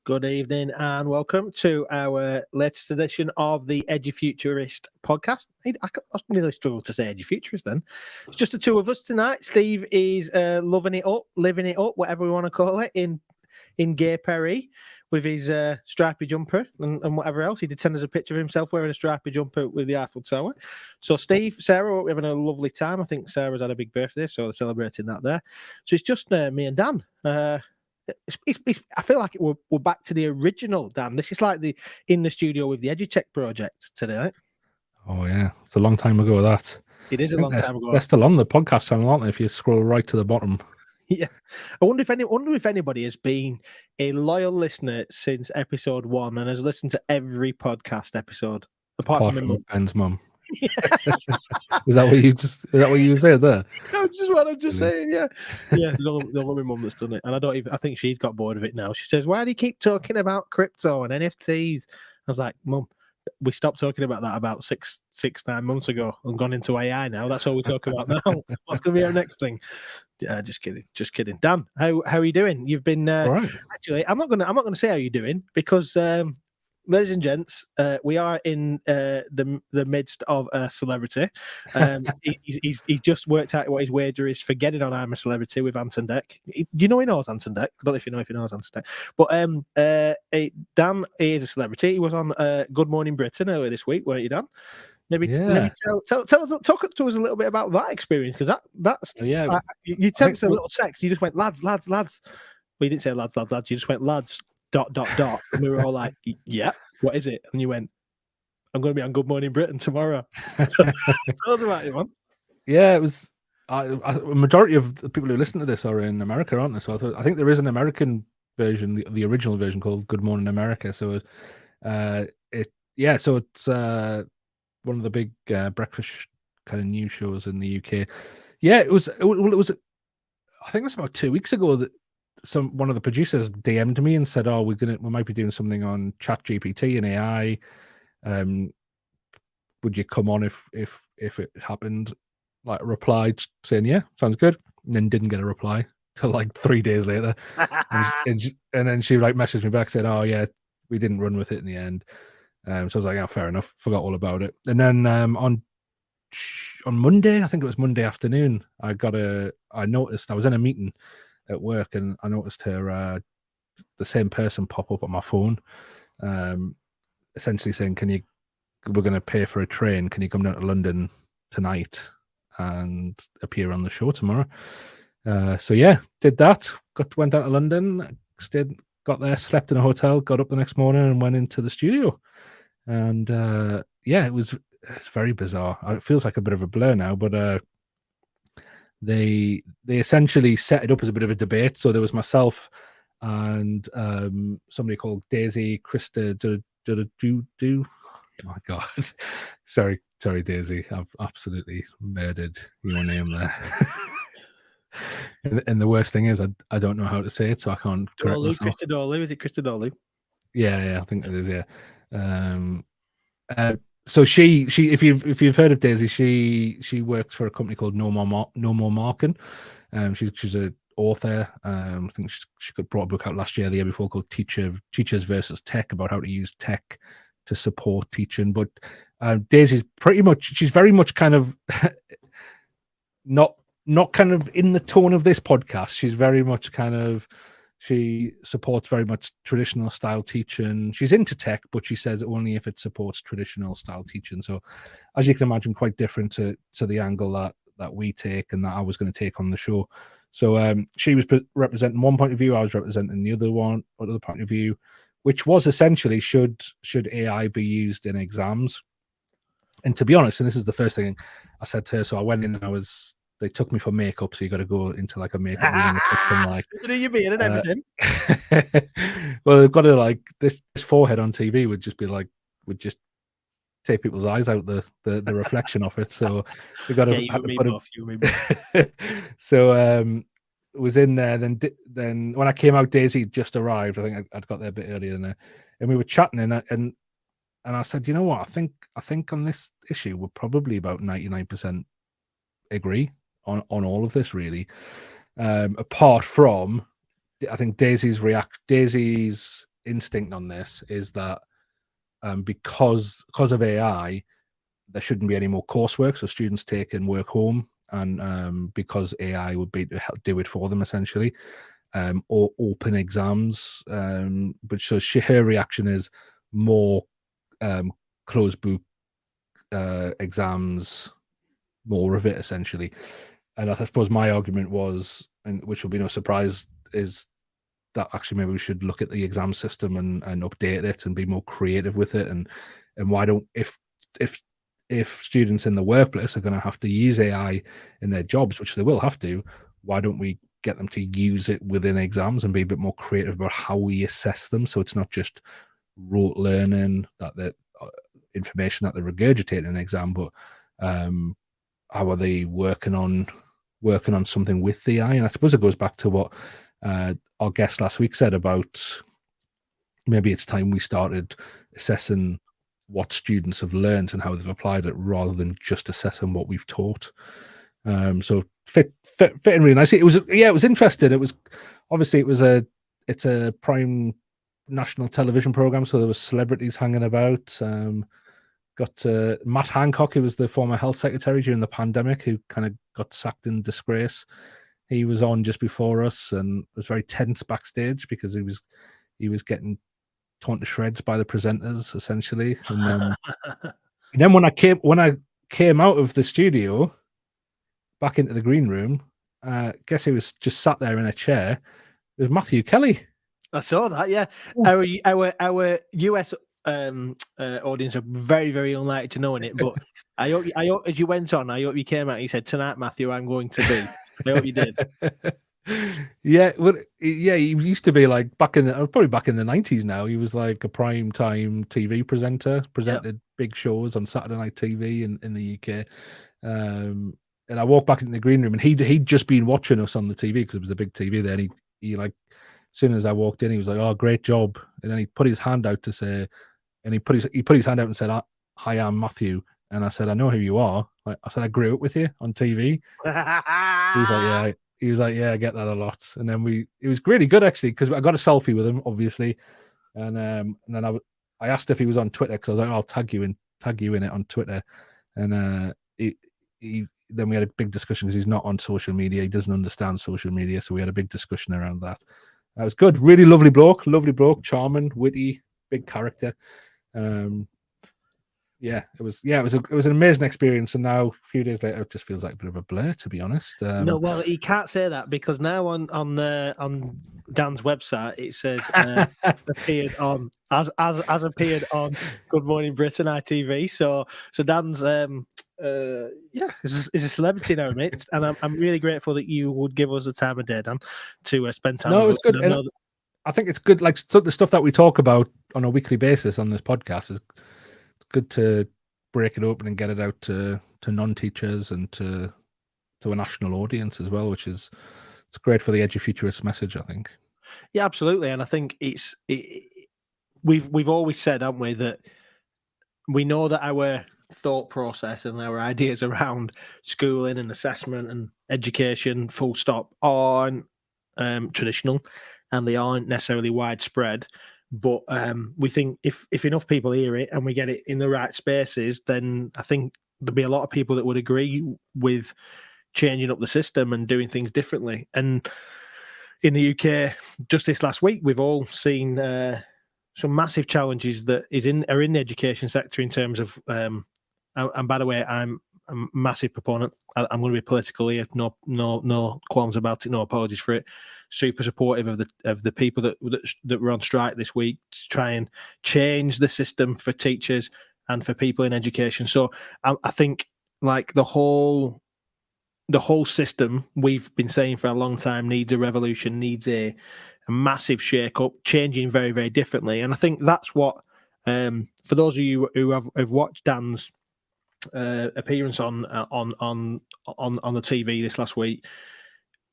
Good evening and welcome to our latest edition of the Edufuturist podcast. I nearly struggled to say Edufuturist then. It's just the two of us tonight. Steve is loving it up, living it up, whatever we want to call it, in Gay Perry with his stripy jumper and whatever else. He did send us a picture of himself wearing a stripy jumper with the Eiffel Tower. So Steve, Sarah, we're having a lovely time. I think Sarah's had a big birthday, so we're celebrating that there. So it's just me and Dan. I feel like we're back to the original, Dan. This is like the in the studio with the EduTech project today. Oh yeah, it's a long time ago. That it is a long time ago. They're still on the podcast channel, aren't they? If you scroll right to the bottom. Yeah, I wonder if anybody has been a loyal listener since episode 1 and has listened to every podcast episode apart from Ben's mum. Yeah. Is that what you said there? That's just what I'm just saying. Yeah. There's only my mum that's done it, and I think she's got bored of it now. She says, "Why do you keep talking about crypto and NFTs?" I was like, "Mum, we stopped talking about that about 9 months ago and gone into AI now. That's all we talk about now. What's going to be our next thing?" Just kidding. Dan, how are you doing? You've been right. Actually, I'm not gonna say how you're doing because. Ladies and gents, we are in the midst of a celebrity. He's just worked out what his wager is for getting on I'm a Celebrity with Anton Deck. Do you know he knows Anton Deck? I don't know if he knows Anton Deck. But Dan is a celebrity. He was on Good Morning Britain earlier this week, weren't you, Dan? Maybe tell us, talk to us a little bit about that experience, because that's you sent us a little text. You just went lads. Well, you didn't say lads. You just went lads. ... And we were all like, yeah, what is it? And you went, I'm going to be on Good Morning Britain tomorrow. Tell us about it, man. Yeah, it was. A majority of the people who listen to this are in America, aren't they? So I think there is an American version, the original version called Good Morning America. So so it's one of the big breakfast kind of news shows in the UK. Yeah, it was. I think it was about 2 weeks ago that one of the producers DM'd me and said, "Oh, we might be doing something on ChatGPT and AI. Would you come on if it happened?" Like replied saying, "Yeah, sounds good," and then didn't get a reply till like 3 days later. and then she like messaged me back, said, "Oh yeah, we didn't run with it in the end." So I was like, "Oh, fair enough." Forgot all about it. And then on Monday, I think it was Monday afternoon, I noticed I was in a meeting at work and I noticed the same person pop up on my phone, essentially saying, we're going to pay for a train. Can you come down to London tonight and appear on the show tomorrow? So yeah, did that. Went down to London, got there, slept in a hotel, got up the next morning and went into the studio. And it's very bizarre. It feels like a bit of a blur now, but they essentially set it up as a bit of a debate. So there was myself and somebody called Daisy Krista do. Oh my God, sorry Daisy, I've absolutely murdered your name there. and the worst thing is I don't know how to say it, so I can't correct myself. Is it Krista Dolly? Yeah, I think it is. Yeah. So she if you've heard of Daisy, she works for a company called No More Marking. She's an author. I think she brought a book out last year, the year before, called Teachers versus Tech, about how to use tech to support teaching. But Daisy's she's very much kind of not kind of in the tone of this podcast. She's very much kind of, she supports very much traditional style teaching. She's into tech, but she says only if it supports traditional style teaching. So as you can imagine, quite different to the angle that we take and that I was going to take on the show. So she was representing one point of view, I was representing the other point of view, which was essentially should AI be used in exams? And to be honest, and this is the first thing I said to her, so I went in and they took me for makeup, so you got to go into like a makeup room and put some like you mean and everything. Well, they've got to like this forehead on TV would just take people's eyes out the reflection of it. So we got to So was in there. Then when I came out, Daisy just arrived. I think I'd got there a bit earlier than her, and we were chatting and I said, you know what, I think on this issue we're probably about 99% agree on all of this, really. Apart from, I think Daisy's instinct on this is that because of AI, there shouldn't be any more coursework, so students take and work home, and because AI would be to help do it for them essentially, or open exams. But so her reaction is more closed book exams, more of it essentially. And I suppose my argument was, and which will be no surprise, is that actually maybe we should look at the exam system and update it and be more creative with it. And why don't, if students in the workplace are going to have to use AI in their jobs, which they will have to, why don't we get them to use it within exams and be a bit more creative about how we assess them, so it's not just rote learning, that the information that they regurgitate in an exam, but how are they working on something with the AI? And I suppose it goes back to what our guest last week said about maybe it's time we started assessing what students have learned and how they've applied it, rather than just assessing what we've taught. So fitting really nicely. It was interesting. It was obviously it's a prime national television program, so there was celebrities hanging about. Got Matt Hancock, who was the former health secretary during the pandemic, who kind of got sacked in disgrace. He was on just before us, and it was very tense backstage because he was getting torn to shreds by the presenters essentially. And then when I came out of the studio back into the green room, guess who was just sat there in a chair? It was Matthew Kelly. I saw that. Yeah, our US audience are very, very unlikely to know in it, but I hope as you went on, I hope you came out and you said, "Tonight, Matthew, I'm going to be." I hope you did. Yeah, well, yeah, he used to be like probably back in the 90s. Now he was like a prime time TV presenter, presented big shows on Saturday night TV in the UK. And I walked back into the green room, and he'd just been watching us on the TV because it was a big TV there. And he like, as soon as I walked in, he was like, "Oh, great job!" And then he put his hand out to say, and he put his hand out and said, "Hi, I'm Matthew." And I said, "I know who you are." Like, I said, "I grew up with you on TV." He was like, "Yeah." He was like, "Yeah, I get that a lot." And then it was really good actually, because I got a selfie with him, obviously, and then I asked if he was on Twitter, because I was like, "I'll tag you in it on Twitter." And then we had a big discussion, because he's not on social media, he doesn't understand social media, so we had a big discussion around that. That was good. Really lovely bloke, charming, witty, big character. It was an amazing experience, and now a few days later it just feels like a bit of a blur, to be honest. No, well, he can't say that, because now on Dan's website it says appeared on as appeared on Good Morning Britain ITV. So Dan's is a celebrity now, mate, and I'm really grateful that you would give us the time of day, Dan, to spend time. No, with it's good. I think it's good. Like, so the stuff that we talk about on a weekly basis on this podcast is good to break it open and get it out to non-teachers and to a national audience as well, which is great for the Edufuturists message, I think. Yeah, absolutely. And I think we've always said, haven't we, that we know that our thought process and our ideas around schooling and assessment and education, full stop, aren't traditional, and they aren't necessarily widespread. But we think if enough people hear it and we get it in the right spaces, then I think there'll be a lot of people that would agree with changing up the system and doing things differently. And in the UK, just this last week, we've all seen some massive challenges that are in the education sector in terms of. And by the way, I'm a massive proponent. I'm going to be political here. No qualms about it. No apologies for it. Super supportive of the people that were on strike this week to try and change the system for teachers and for people in education. So I think, like, the whole system, we've been saying for a long time, needs a revolution, needs a massive shake-up, changing very, very differently. And I think that's what, for those of you who have watched Dan's appearance on the TV this last week,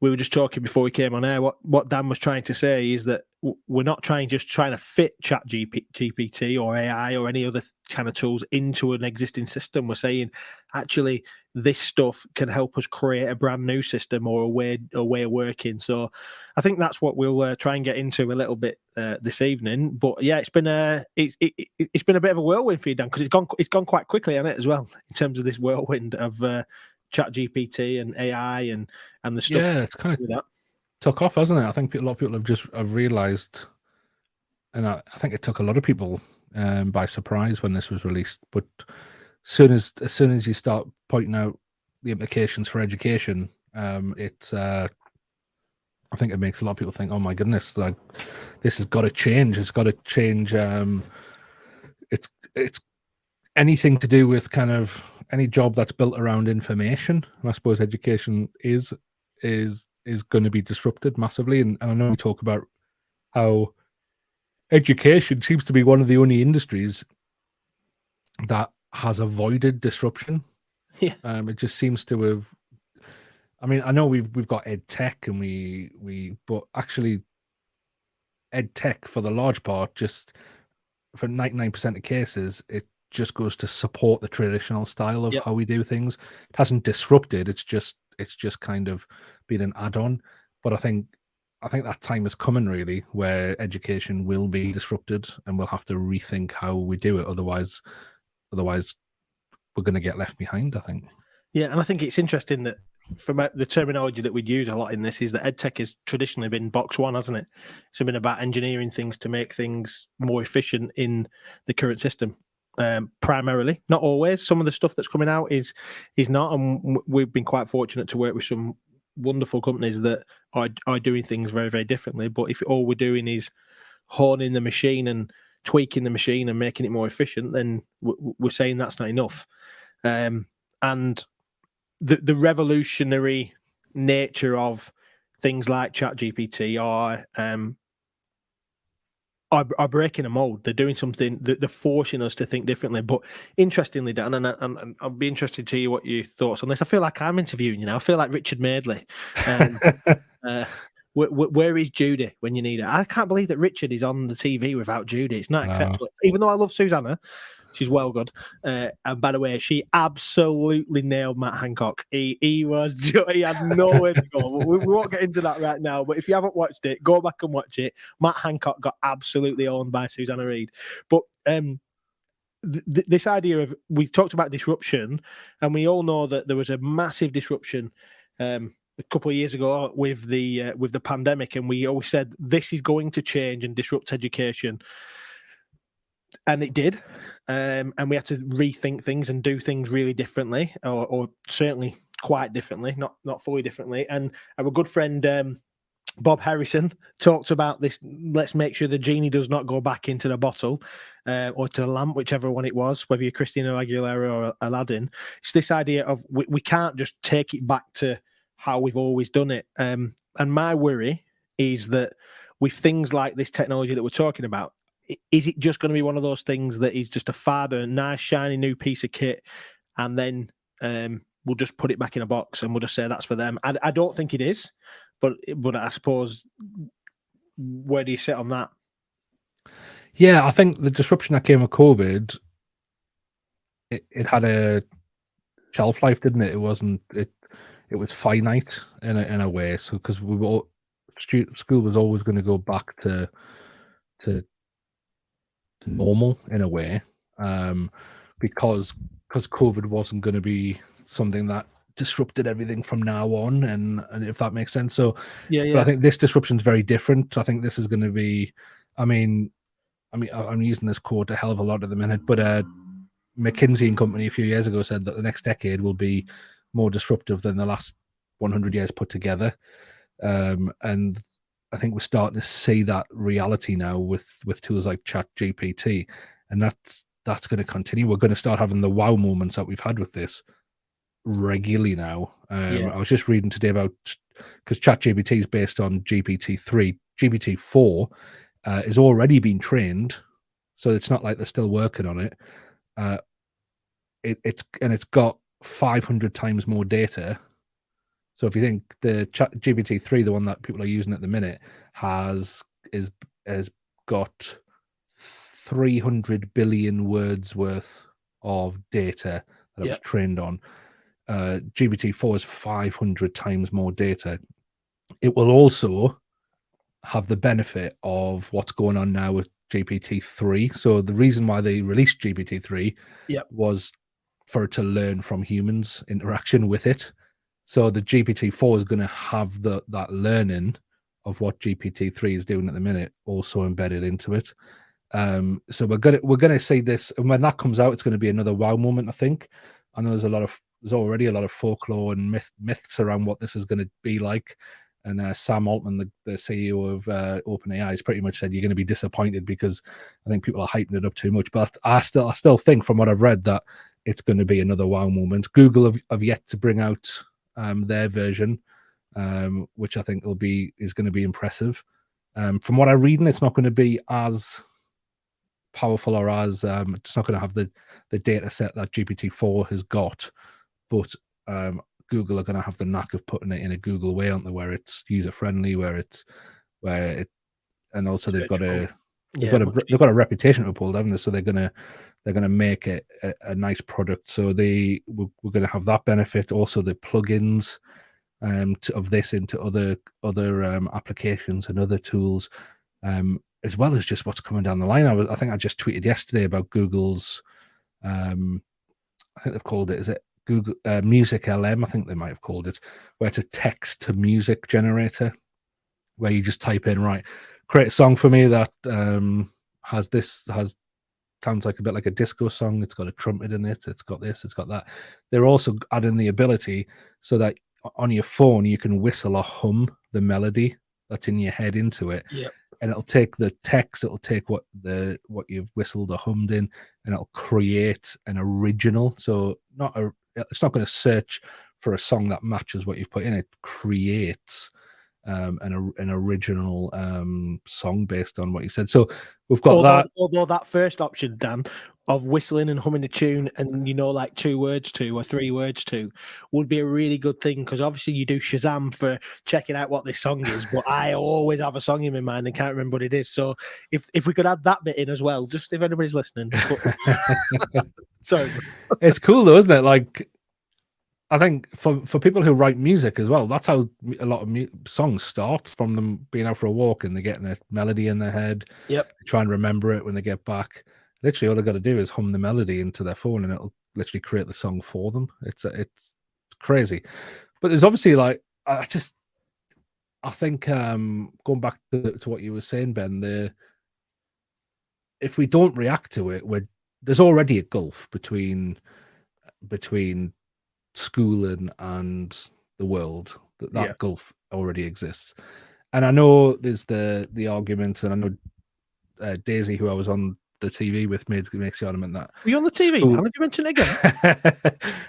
we were just talking before we came on air. What Dan was trying to say is that we're not trying to fit ChatGPT or AI or any other kind of tools into an existing system. We're saying, actually, this stuff can help us create a brand new system or a way of working. So I think that's what we'll try and get into a little bit this evening. But yeah, it's been it's been a bit of a whirlwind for you, Dan, because it's gone quite quickly, hasn't it, as well, in terms of this whirlwind of ChatGPT and AI and the stuff. Yeah, it's kind of that took off, hasn't it? I think a lot of people have realized, and I think it took a lot of people by surprise when this was released. But as soon as you start pointing out the implications for education, it's I think it makes a lot of people think, oh my goodness, like this has got to change. It's got to change. It's anything to do with kind of any job that's built around information. And I suppose education is going to be disrupted massively. And I know we talk about how education seems to be one of the only industries that has avoided disruption. Yeah. It just seems to have. I mean, I know we've got ed tech and but actually, ed tech for the large part, just for 99% of cases, it just goes to support the traditional style of how we do things. It hasn't disrupted. It's just kind of been an add-on. But I think that time is coming, really, where education will be disrupted and we'll have to rethink how we do it. Otherwise we're going to get left behind, I think. Yeah, and I think it's interesting that from the terminology that we'd use a lot in this is that edtech has traditionally been box one, hasn't it? It's been about engineering things to make things more efficient in the current system. Primarily, not always. Some of the stuff that's coming out is not, and we've been quite fortunate to work with some wonderful companies that are doing things very, very differently. But if all we're doing is honing the machine and tweaking the machine and making it more efficient, then we're saying that's not enough. And the revolutionary nature of things like ChatGPT are breaking a mold. They're doing something. They're forcing us to think differently. But interestingly, Dan, and I'll be interested to hear what your thoughts on this. I feel like I'm interviewing you now. I feel like Richard Madeley. Where is Judy when you need her? I can't believe that Richard is on the TV without Judy. It's not acceptable. Even though I love Susanna, she's well good. And by the way, she absolutely nailed Matt Hancock. He had nowhere to go. We won't get into that right now. But if you haven't watched it, go back and watch it. Matt Hancock got absolutely owned by Susanna Reid. But this idea of, we talked about disruption, and we all know that there was a massive disruption a couple of years ago with the pandemic, and we always said this is going to change and disrupt education, and it did. And we had to rethink things and do things really differently, or certainly quite differently, not fully differently. And our good friend Bob Harrison talked about this. Let's make sure the genie does not go back into the bottle or to the lamp, whichever one it was, whether you're Christina Aguilera or Aladdin. It's this idea of we can't just take it back to how we've always done it. And my worry is that with things like this technology that we're talking about, is it just going to be one of those things that is just a fad, a nice, shiny new piece of kit, and then we'll just put it back in a box and we'll just say that's for them? I don't think it is, but I suppose, where do you sit on that? Yeah, I think the disruption that came with COVID, it had a shelf life, didn't it? It wasn't it was finite in a way. So because school was always going to go back to normal in a way, because COVID wasn't going to be something that disrupted everything from now on, and if that makes sense. So yeah. But I think this disruption is very different. I think this is going to be, I mean, I'm using this quote a hell of a lot at the minute, but McKinsey and Company a few years ago said that the next decade will be more disruptive than the last 100 years put together. And I think we're starting to see that reality now with tools like ChatGPT, and that's going to continue. We're going to start having the wow moments that we've had with this regularly now. I was just reading today about, because ChatGPT is based on GPT-3, GPT-4 is already been trained, so it's not like they're still working on it. It's got 500 times more data. So if you think the GPT-3, the one that people are using at the minute, has got 300 billion words worth of data that it was trained on. GPT-4 is 500 times more data. It will also have the benefit of what's going on now with GPT-3. So the reason why they released GPT-3 Yep. was for it to learn from humans' interaction with it. So the GPT-4 is going to have that learning of what GPT-3 is doing at the minute also embedded into it. So we're gonna see this, and when that comes out, it's going to be another wow moment. I think. I know there's already a lot of folklore and myths around what this is going to be like. And Sam Altman, the CEO of OpenAI, has pretty much said you're going to be disappointed because I think people are hyping it up too much. But I still think, from what I've read, that it's going to be another wow moment. Google have yet to bring out their version, which I think is going to be impressive. From what I'm reading, it's not going to be as powerful or as it's not going to have the data set that GPT-4 has got, but Google are going to have the knack of putting it in a Google way, aren't they? Where it's user friendly, and also they've got a reputation to uphold, haven't they? So they're gonna make it a nice product. So we're going to have that benefit. Also, the plugins of this into other applications and other tools, as well as just what's coming down the line. I think I just tweeted yesterday about Google's. I think they've called it. Is it Google Music LM? I think they might have called it, where it's a text to music generator, where you just type in, right, create a song for me that sounds like a bit like a disco song. It's got a trumpet in it. It's got this. It's got that. They're also adding the ability so that on your phone you can whistle or hum the melody that's in your head into it. Yeah. And it'll take the text. It'll take what you've whistled or hummed in, and it'll create an original. So it's not going to search for a song that matches what you've put in. It creates an original song based on what you said. So we've got although that first option, Dan, of whistling and humming a tune and like 2 words to or 3 words to would be a really good thing, because obviously you do Shazam for checking out what this song is, but I always have a song in my mind and can't remember what it is. So if we could add that bit in as well, just if anybody's listening. Sorry. It's cool though, isn't it? Like, I think for people who write music as well, that's how a lot of songs start, from them being out for a walk and they're getting a melody in their head. Yep. Try and remember it when they get back. Literally, all they've got to do is hum the melody into their phone, and it'll literally create the song for them. It's crazy. But there's obviously, like, I think going back to what you were saying, Ben, if we don't react to it, there's already a gulf between schooling and the world. That gulf already exists. And I know there's the argument, and I know Daisy, who I was on the TV with, makes the argument that were you on the TV? How did you mention it again?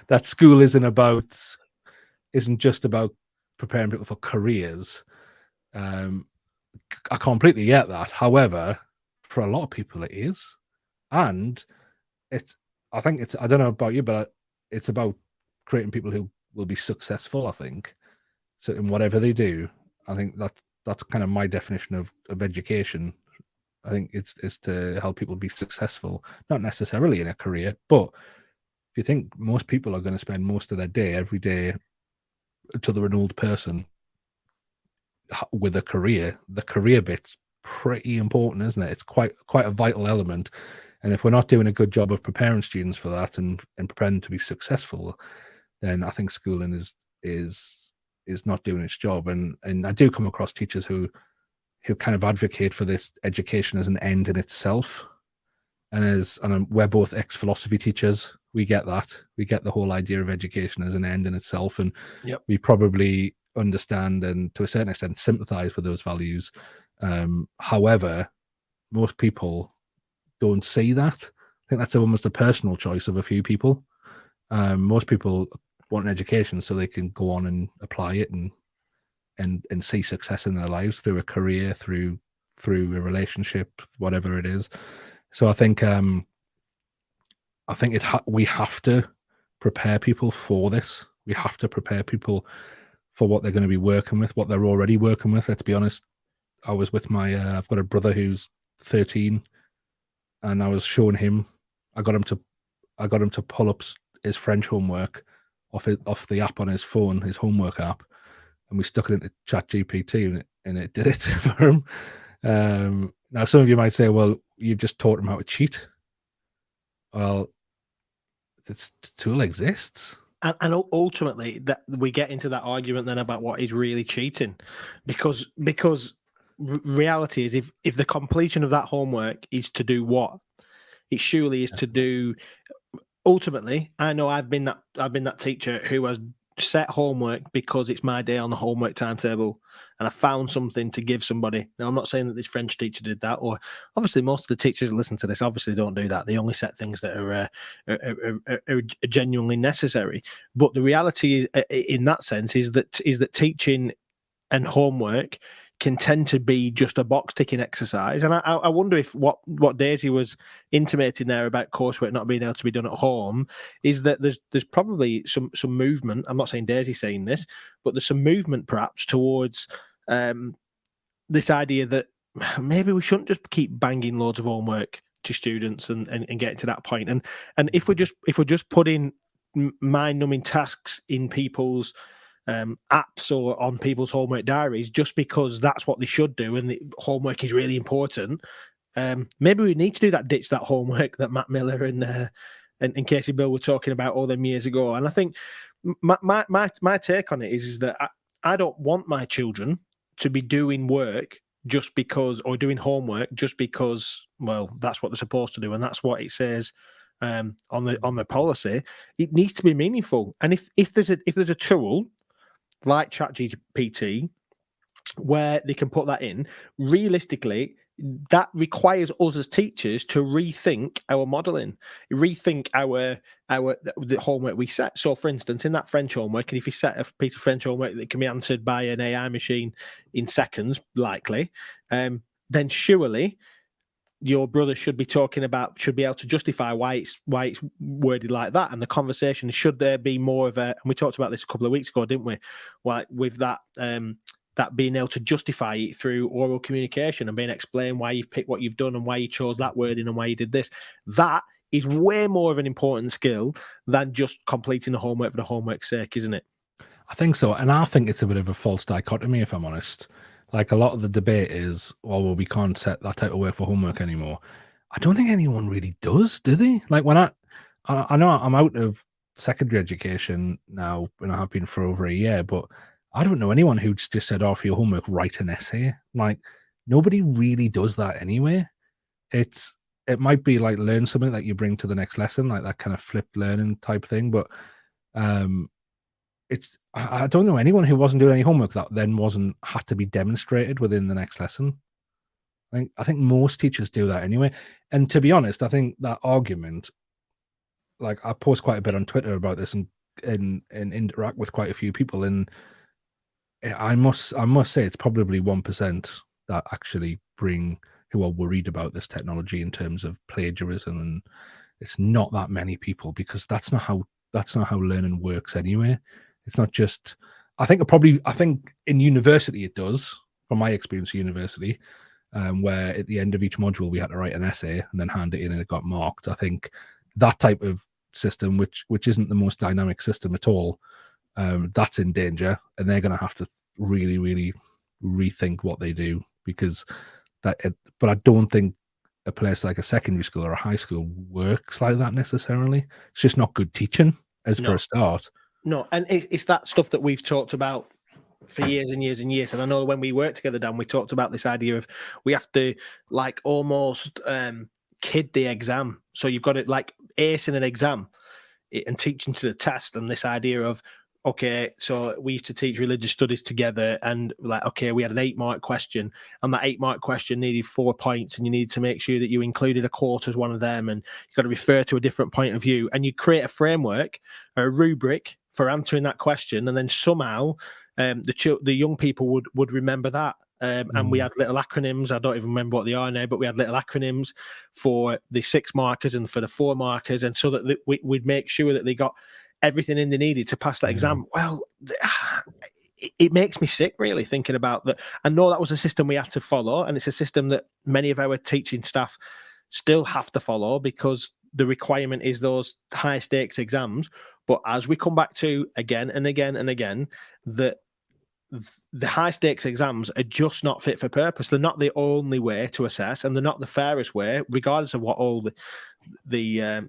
that school isn't just about preparing people for careers. I completely get that. However, for a lot of people it is, and I don't know about you, but it's about creating people who will be successful, I think. So in whatever they do, I think that's kind of my definition of education. I think it's to help people be successful, not necessarily in a career, but if you think most people are going to spend most of their day, every day, until they're an old person, with a career, the career bit's pretty important, isn't it? It's quite a vital element. And if we're not doing a good job of preparing students for that and preparing to be successful, then I think schooling is not doing its job. And I do come across teachers who kind of advocate for this education as an end in itself. And we're both ex-philosophy teachers. We get that. We get the whole idea of education as an end in itself. And we probably understand and to a certain extent sympathize with those values. However, most people don't see that. I think that's almost a personal choice of a few people. Most people want an education so they can go on and apply it and see success in their lives through a career, through a relationship, whatever it is. So I think we have to prepare people for this. We have to prepare people for what they're going to be working with, what they're already working with. Let's be honest. I was with I've got a brother who's 13, and I was showing him. I got him to pull up his French homework off the app on his phone, his homework app, and we stuck it into ChatGPT, and it did it for him. Now, some of you might say, "Well, you've just taught him how to cheat." Well, this tool exists. And ultimately, that we get into that argument then about what is really cheating, because reality is, if the completion of that homework is to do what, it surely is to do. Ultimately, I know I've been that teacher who has set homework because it's my day on the homework timetable, and I found something to give somebody. Now, I'm not saying that this French teacher did that, or obviously most of the teachers that listen to this obviously don't do that. They only set things that are genuinely necessary. But the reality is, in that sense, is that teaching and homework can tend to be just a box ticking exercise. And I wonder if what Daisy was intimating there about coursework not being able to be done at home is that there's probably some movement. I'm not saying Daisy's saying this, but there's some movement perhaps towards this idea that maybe we shouldn't just keep banging loads of homework to students and getting to that point. And if we're just putting mind-numbing tasks in people's apps or on people's homework diaries just because that's what they should do and the homework is really important, maybe we need to ditch that homework that Matt Miller and Casey Bill were talking about all them years ago. And I think my take on it is that I don't want my children to be doing work just because, or doing homework just because, well, that's what they're supposed to do and that's what it says on the policy. It needs to be meaningful. And if there's a tool like ChatGPT where they can put that in, realistically, that requires us as teachers to rethink our modelling, rethink the homework we set. So, for instance, in that French homework, and if you set a piece of French homework that can be answered by an AI machine in seconds, likely, then surely your brother should be able to justify why it's worded like that. And the conversation, should there be more of a, and we talked about this a couple of weeks ago, didn't we? Like with that, that being able to justify it through oral communication and being explained why you've picked what you've done and why you chose that wording and why you did this. That is way more of an important skill than just completing the homework for the homework's sake, isn't it? I think so. And I think it's a bit of a false dichotomy, if I'm honest. Like, a lot of the debate is, well, we can't set that type of work for homework anymore. I don't think anyone really does, do they? Like, when I know I'm out of secondary education now, and I have been for over a year, but I don't know anyone who's just said, oh, for your homework, write an essay. Like, nobody really does that anyway. It might be like learn something that you bring to the next lesson, like that kind of flipped learning type thing. But I don't know anyone who wasn't doing any homework that then had to be demonstrated within the next lesson. I think most teachers do that anyway. And to be honest, I think that argument, like, I post quite a bit on Twitter about this and interact with quite a few people, and I must say it's probably 1% that actually who are worried about this technology in terms of plagiarism, and it's not that many people, because that's not how learning works anyway. It's not just, I think in university it does, from my experience at university, where at the end of each module we had to write an essay and then hand it in and it got marked. I think that type of system, which isn't the most dynamic system at all, that's in danger, and they're going to have to really, really rethink what they do, because but I don't think a place like a secondary school or a high school works like that necessarily. It's just not good teaching for a start. No, and it's that stuff that we've talked about for years and years and years. And I know when we worked together, Dan, we talked about this idea of we have to like almost kid the exam. So you've got to like ace in an exam and teaching to the test, and this idea of, okay, so we used to teach religious studies together, and like, okay, we had an 8-mark question, and that 8-mark question needed 4 points, and you needed to make sure that you included a quote as one of them, and you've got to refer to a different point of view, and you create a framework, a rubric for answering that question, and then somehow the young people would remember that. And we had little acronyms. I don't even remember what they are now, but we had little acronyms for the 6 markers and for the 4 markers, and so that we'd make sure that they got everything in they needed to pass that exam. Well, it makes me sick, really, thinking about that. I know that was a system we had to follow, and it's a system that many of our teaching staff still have to follow, because the requirement is those high stakes exams. But as we come back to again and again and again, that the high stakes exams are just not fit for purpose. They're not the only way to assess, and they're not the fairest way, regardless of what all the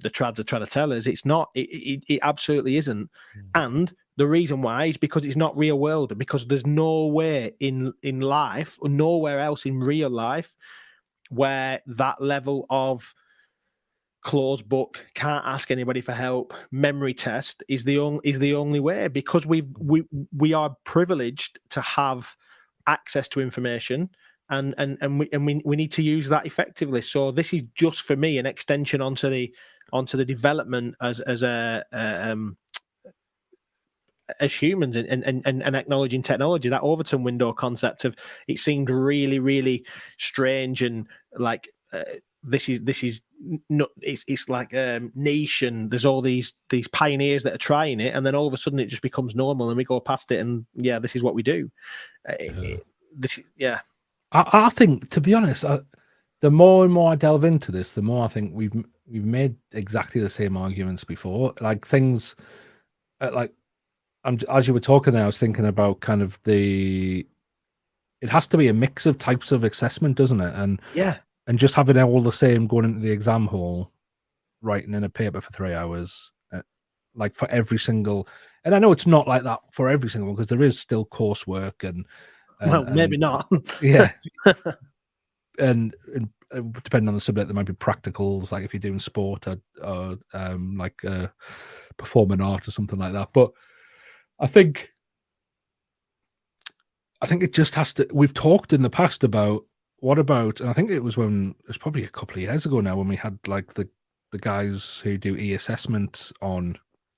trads are trying to tell us. It's not. It absolutely isn't. And the reason why is because it's not real world, and because there's no way in life, or nowhere else in real life, where that level of closed book, can't ask anybody for help, memory test is the only way, because we are privileged to have access to information, and we need to use that effectively. So this is just, for me, an extension onto the development as humans, and acknowledging technology. That Overton window concept of it seemed really, really strange, and like this is not, it's like niche, and there's all these pioneers that are trying it, and then all of a sudden it just becomes normal, and we go past it, and this is what we do. I think, to be honest, the more and more I delve into this, the more I think we've made exactly the same arguments before. Like things, like as you were talking there, I was thinking about kind of it has to be a mix of types of assessment, doesn't it? And just having it all the same going into the exam hall, writing in a paper for 3 hours, like for every single. And I know it's not like that for every single one, because there is still coursework and maybe not. Yeah. and depending on the subject, there might be practicals, like if you're doing sport or like performing art or something like that. But I think it just has to. We've talked in the past about what about, and I think it was probably a couple of years ago now, when we had like the guys who do e-assessment on.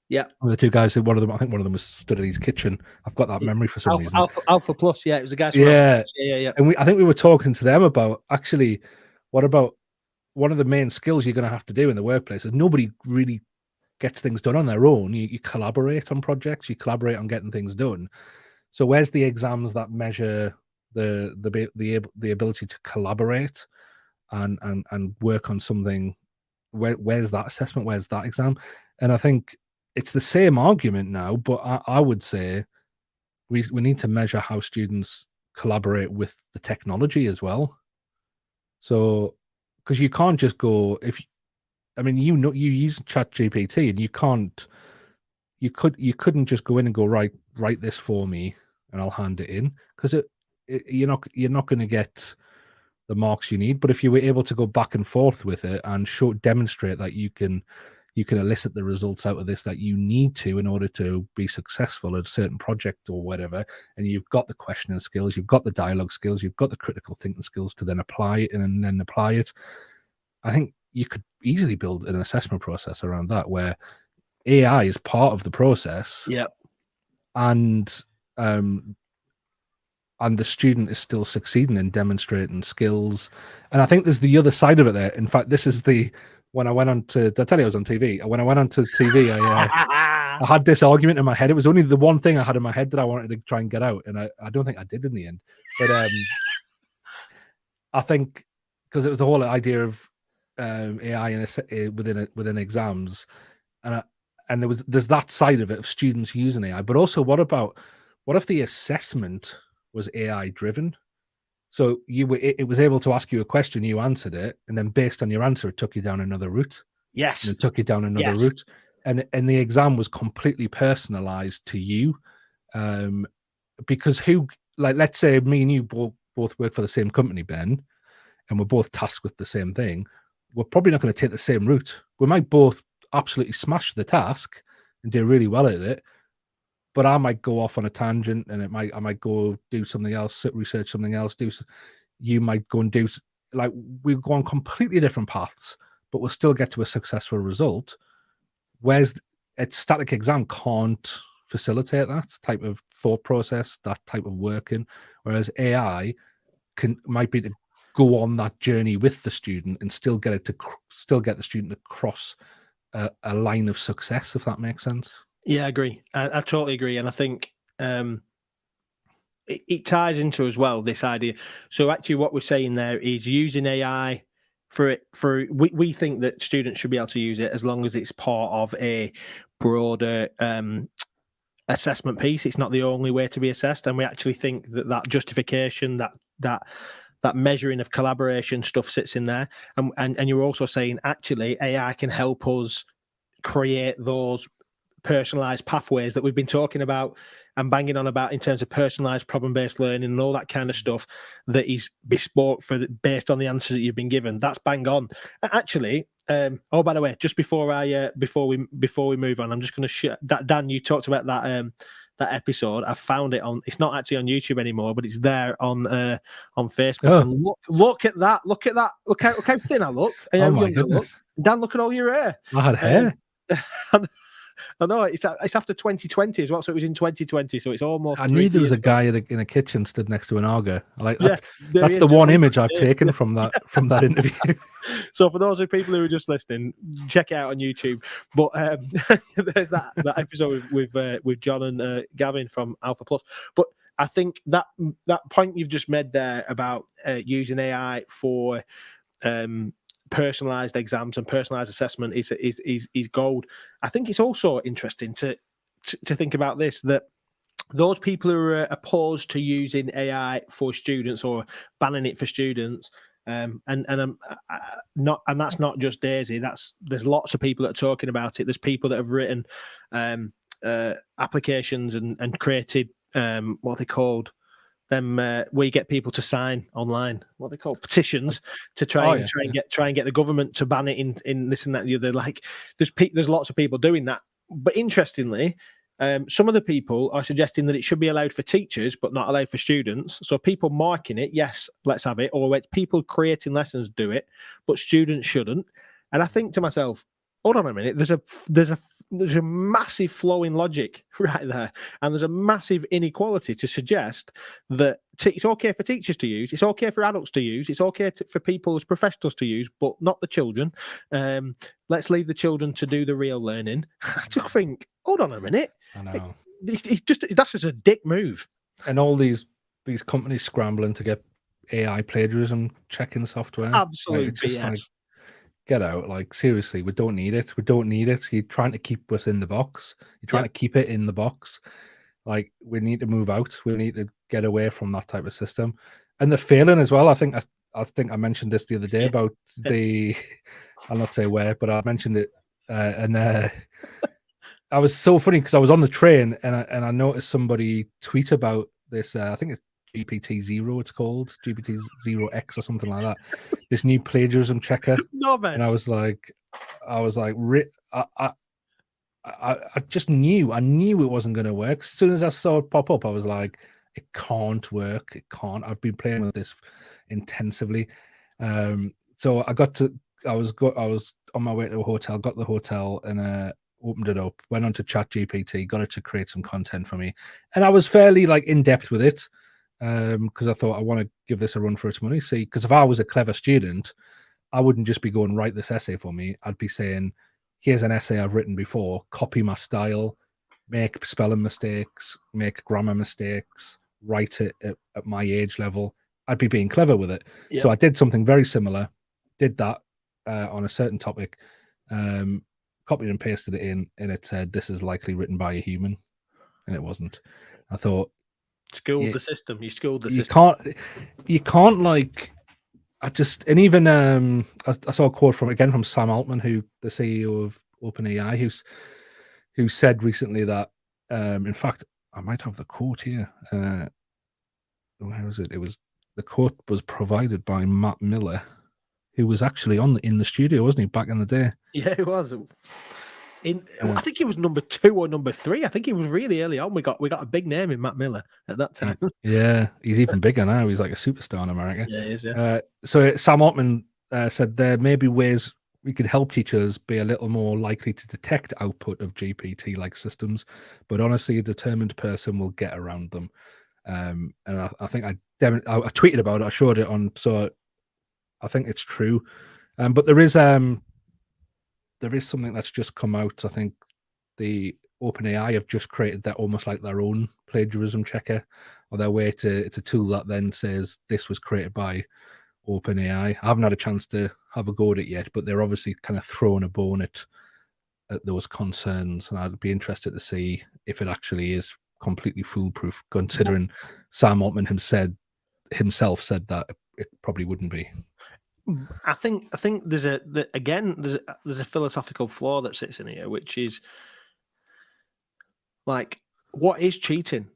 Yeah. The two guys who, I think one of them was stood in his kitchen. I've got that memory for some reason. Alpha Plus, yeah, it was the guys. Yeah, yeah. And I think we were talking to them about, actually, what about one of the main skills you're going to have to do in the workplace is nobody really gets things done on their own. You collaborate on projects, you collaborate on getting things done. So where's the exams that measure the ability to collaborate and work on something? Where's that assessment? Where's that exam? And I think it's the same argument now, but I would say we need to measure how students collaborate with the technology as well. So, because you can't just go, you use ChatGPT, and you couldn't just go in and go, write this for me and I'll hand it in, because you're not going to get the marks you need. But if you were able to go back and forth with it and demonstrate that you can elicit the results out of this that you need to in order to be successful at a certain project or whatever, and you've got the questioning skills, you've got the dialogue skills, you've got the critical thinking skills to then apply it and then apply it, I think you could easily build an assessment process around that, where AI is part of the process. Yeah. And the student is still succeeding in demonstrating skills. And I think there's the other side of it there. In fact, this is when I went on to, did I tell you I was on TV? When I went on to TV, I had this argument in my head. It was only the one thing I had in my head that I wanted to try and get out. And I don't think I did in the end. But I think, because it was the whole idea of AI within exams. And there's that side of it of students using AI. But also, what if the assessment was AI driven? So it was able to ask you a question, you answered it, and then based on your answer, it took you down another route. Yes. And it took you down another route. And the exam was completely personalized to you. Because let's say me and you both work for the same company, Ben, and we're both tasked with the same thing. We're probably not going to take the same route. We might both absolutely smash the task and do really well at it, but I might go off on a tangent, and I might go do something else, research something else. You might go and do, like, we'll go on completely different paths, but we'll still get to a successful result. Whereas a static exam can't facilitate that type of thought process, that type of working. Whereas AI might be to go on that journey with the student and still get the student to cross a line of success, if that makes sense. Yeah, I agree. I totally agree. And I think it ties into as well this idea. So actually what we're saying there is using AI we think that students should be able to use it as long as it's part of a broader assessment piece. It's not the only way to be assessed, and we actually think that justification, that measuring of collaboration stuff sits in there. And you're also saying actually AI can help us create those personalized pathways that we've been talking about and banging on about in terms of personalized problem-based learning and all that kind of stuff that is bespoke based on the answers that you've been given. That's bang on. Actually, oh, by the way, just before we move on, I'm just going to share that. Dan, you talked about that episode. I found it on. It's not actually on YouTube anymore, but it's there on Facebook. Oh. And look at that! Look at that! Look how thin I look. Oh my goodness! Dan, look at all your hair. I had hair. I know it's after 2020 as well, so it was in 2020, so it's almost. I knew there was a guy in a kitchen stood next to an auger. Like that. Yeah, that's the one image I've taken from that interview. So for those people who are just listening, check it out on YouTube. But there's that episode with John and Gavin from Alpha Plus. But I think that point you've just made there about using AI for personalized exams and personalized assessment is gold. I think it's also interesting to think about this, that those people who are opposed to using AI for students or banning it for students, and that's not just Daisy. There's lots of people that are talking about it. There's people that have written applications and created what are they called? Them where you get people to sign online, what they call petitions, to try and get the government to ban it in this and that and the other. Like there's lots of people doing that. But interestingly, some of the people are suggesting that it should be allowed for teachers but not allowed for students. So people marking it, yes, let's have it, or people creating lessons do it, but students shouldn't. And I think to myself, hold on a minute, there's a massive flow in logic right there, and there's a massive inequality to suggest that it's okay for teachers to use, it's okay for adults to use, it's okay for people as professionals to use, but not the children. Let's leave the children to do the real learning. I just think, hold on a minute, I know that's just a dick move. And all these companies scrambling to get AI plagiarism checking software. Absolutely, just like, get out. Like, seriously, we don't need it. You're trying to keep us in the box. You're trying to keep it in the box. Like, we need to move out. We need to get away from that type of system. And the failing as well. I think I mentioned this the other day about I'll not say where, but I mentioned it. I was so funny because I was on the train and I noticed somebody tweet about this. I think it's GPT-0, it's called GPT-0X or something like that. This new plagiarism checker. And I was like, I just knew. I knew it wasn't going to work. As soon as I saw it pop up, I was like, it can't work. It can't. I've been playing with this intensively. So I was on my way to a hotel, got the hotel, and opened it up, went on to ChatGPT, got it to create some content for me, and I was fairly like in depth with it. Because I thought I want to give this a run for its money. See, because if I was a clever student, I wouldn't just be going, write this essay for me. I'd be saying, here's an essay I've written before, copy my style, make spelling mistakes, make grammar mistakes, write it at my age level. I'd be being clever with it. Yep. So I did something very similar, did that on a certain topic, copied and pasted it in, and it said, this is likely written by a human. And it wasn't. I thought, the system. You schooled the system. You can't like. And even I saw a quote from Sam Altman, who the CEO of OpenAI, who said recently that in fact I might have the quote here. Where was it? The quote was provided by Matt Miller, who was actually in the studio, wasn't he, back in the day? Yeah, he was. I think he was number 2 or number 3. I think he was really early on. We got a big name in Matt Miller at that time. Yeah, he's even bigger now. He's like a superstar in America. Yeah, he is. Yeah. So Sam Altman said there may be ways we could help teachers be a little more likely to detect output of GPT-like systems, but honestly, a determined person will get around them. And I think I tweeted about it. I showed it on. So I think it's true. But there is something that's just come out. I think the OpenAI have just created that almost like their own plagiarism checker, or their way to. It's a tool that then says this was created by OpenAI. I haven't had a chance to have a go at it yet, but they're obviously kind of throwing a bone at those concerns, and I'd be interested to see if it actually is completely foolproof, considering Sam Altman himself said that it probably wouldn't be. I think there's a philosophical flaw that sits in here, which is like, what is cheating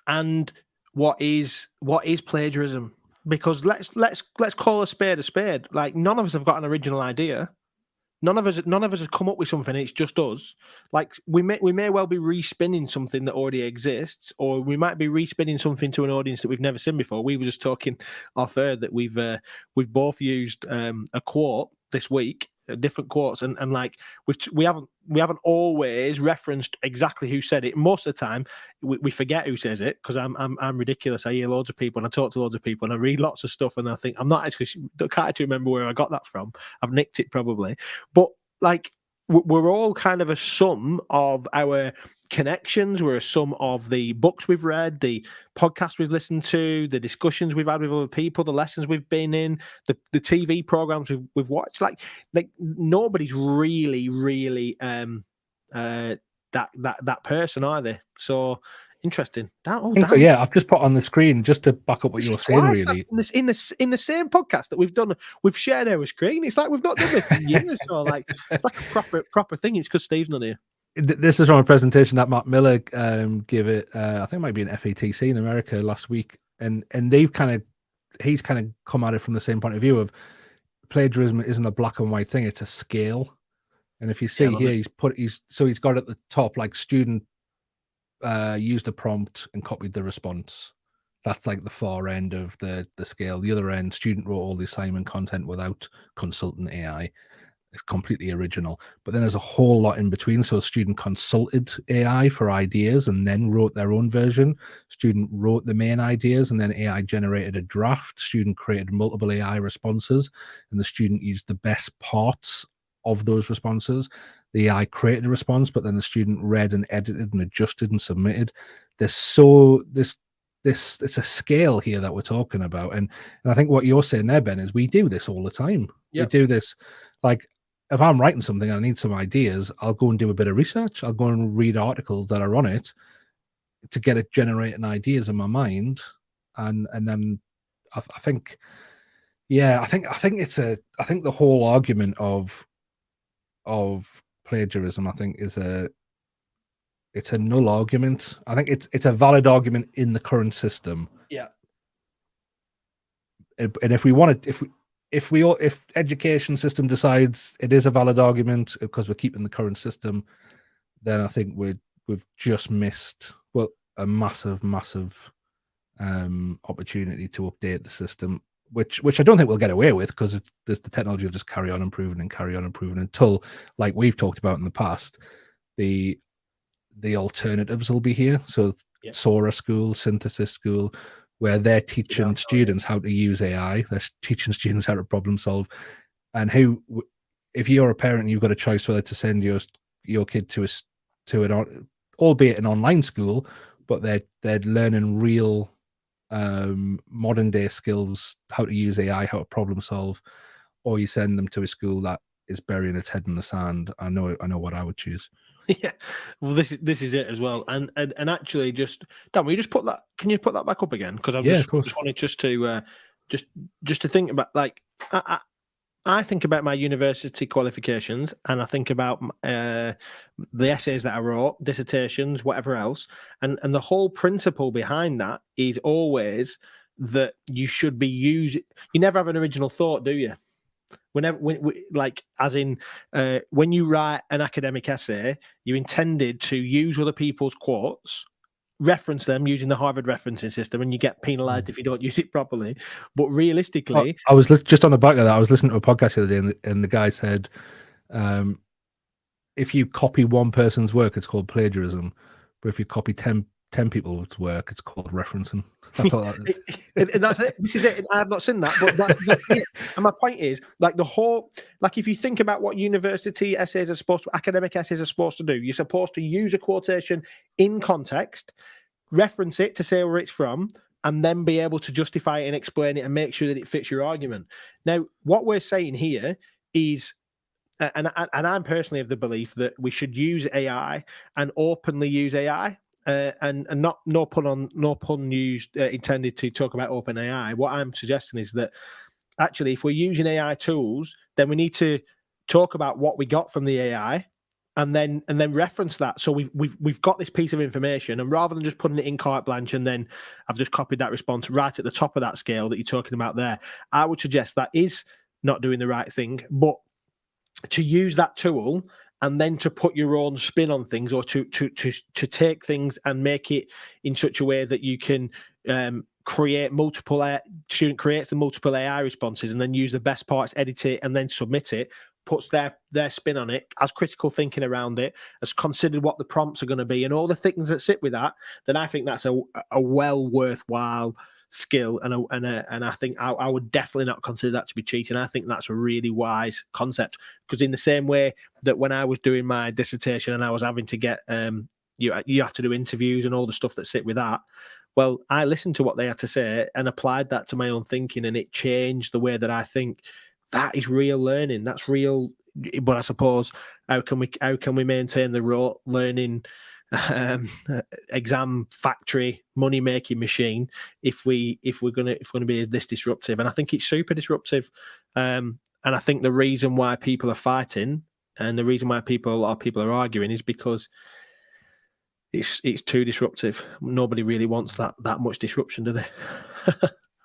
and what is plagiarism? Because let's call a spade a spade. Like, none of us have got an original idea. None of us have come up with something. It's just us. Like, we may well be respinning something that already exists, or we might be respinning something to an audience that we've never seen before. We were just talking off air that we've both used a quote this week, different quotes, and like we haven't always referenced exactly who said it. Most of the time, we forget who says it, because I'm ridiculous. I hear loads of people and I talk to loads of people and I read lots of stuff, and I think can't actually remember where I got that from. I've nicked it probably, but like, we're all kind of a sum of our connections. We're a sum of the books we've read, the podcasts we've listened to, the discussions we've had with other people, the lessons we've been in, the TV programs we've watched. Like nobody's really that person, are they? So interesting. So yeah, I've just put on the screen just to back up what you were saying. Really, in the same podcast that we've done, we've shared our screen. It's like we've not done this in years. So like, it's like a proper thing. It's because Steve's not here. This is from a presentation that Matt Miller gave it. I think it might be an FATC in America last week, and he's kind of come at it from the same point of view of plagiarism isn't a black and white thing; it's a scale. And if you see here, he's got at the top, like, student used a prompt and copied the response. That's like the far end of the scale. The other end, student wrote all the assignment content without consulting AI. It's completely original. But then there's a whole lot in between. So a student consulted AI for ideas and then wrote their own version. Student wrote the main ideas and then AI generated a draft. Student created multiple AI responses, and the student used the best parts of those responses. The AI created a response, but then the student read and edited and adjusted and submitted. It's a scale here that we're talking about. And I think what you're saying there, Ben, is we do this all the time. Yep. We do this. Like, if I'm writing something and I need some ideas, I'll go and do a bit of research. I'll go and read articles that are on it to get it generating ideas in my mind. And then I think the whole argument of plagiarism, I think, it's a null argument. I think it's a valid argument in the current system. Yeah. And if education system decides it is a valid argument because we're keeping the current system, then I think we've just missed a massive opportunity to update the system, which I don't think we'll get away with, because the technology will just carry on improving until, like we've talked about in the past, the alternatives will be here. So Sora School, Synthesis School, where they're teaching students how to use AI. They're teaching students how to problem solve. And if you're a parent, you've got a choice whether to send your kid to an albeit an online school, but they're learning real modern day skills, how to use AI, how to problem solve, or you send them to a school that is burying its head in the sand. I know what I would choose. Yeah, well, this is it as well, and actually, just Dan, will you just put that? Can you put that back up again? Because just wanted to think about, like, I think about my university qualifications, and I think about the essays that I wrote, dissertations, whatever else, and the whole principle behind that is always that you should be using. You never have an original thought, do you? When you write an academic essay, you intended to use other people's quotes, reference them using the Harvard referencing system, and you get penalized if you don't use it properly. But realistically, I was just on the back of that. I was listening to a podcast the other day, and the guy said, if you copy one person's work, it's called plagiarism, but if you copy 10 people's work, it's called referencing. I thought and that's it. This is it. I have not seen that, but that's it. And my point is, like, the whole, like, if you think about what university essays academic essays are supposed to do, you're supposed to use a quotation in context, reference it to say where it's from, and then be able to justify it and explain it and make sure that it fits your argument. Now, what we're saying here is, and I'm personally of the belief that we should use AI and openly use AI. And not no pun used intended to talk about open AI. What I'm suggesting is that actually, if we're using AI tools, then we need to talk about what we got from the AI, and then reference that. So we've got this piece of information, and rather than just putting it in carte blanche and then I've just copied that response right at the top of that scale that you're talking about there, I would suggest that is not doing the right thing. But to use that tool and then to put your own spin on things, or to take things and make it in such a way that you can create multiple student creates the multiple AI responses and then use the best parts, edit it, and then submit it, puts their spin on it, has critical thinking around it, has considered what the prompts are going to be, and all the things that sit with that, then I think that's a well worthwhile skill, and I think I would definitely not consider that to be cheating. I think that's a really wise concept, because in the same way that when I was doing my dissertation and I was having to get you have to do interviews and all the stuff that sit with that, well, I listened to what they had to say and applied that to my own thinking, and it changed the way that I think. That is real learning. That's real. But I suppose how can we maintain the rote learning exam factory money making machine if we're gonna be this disruptive? And I think it's super disruptive. And I think the reason why people are fighting and the reason why a lot of people are arguing is because it's too disruptive. Nobody really wants that much disruption, do they?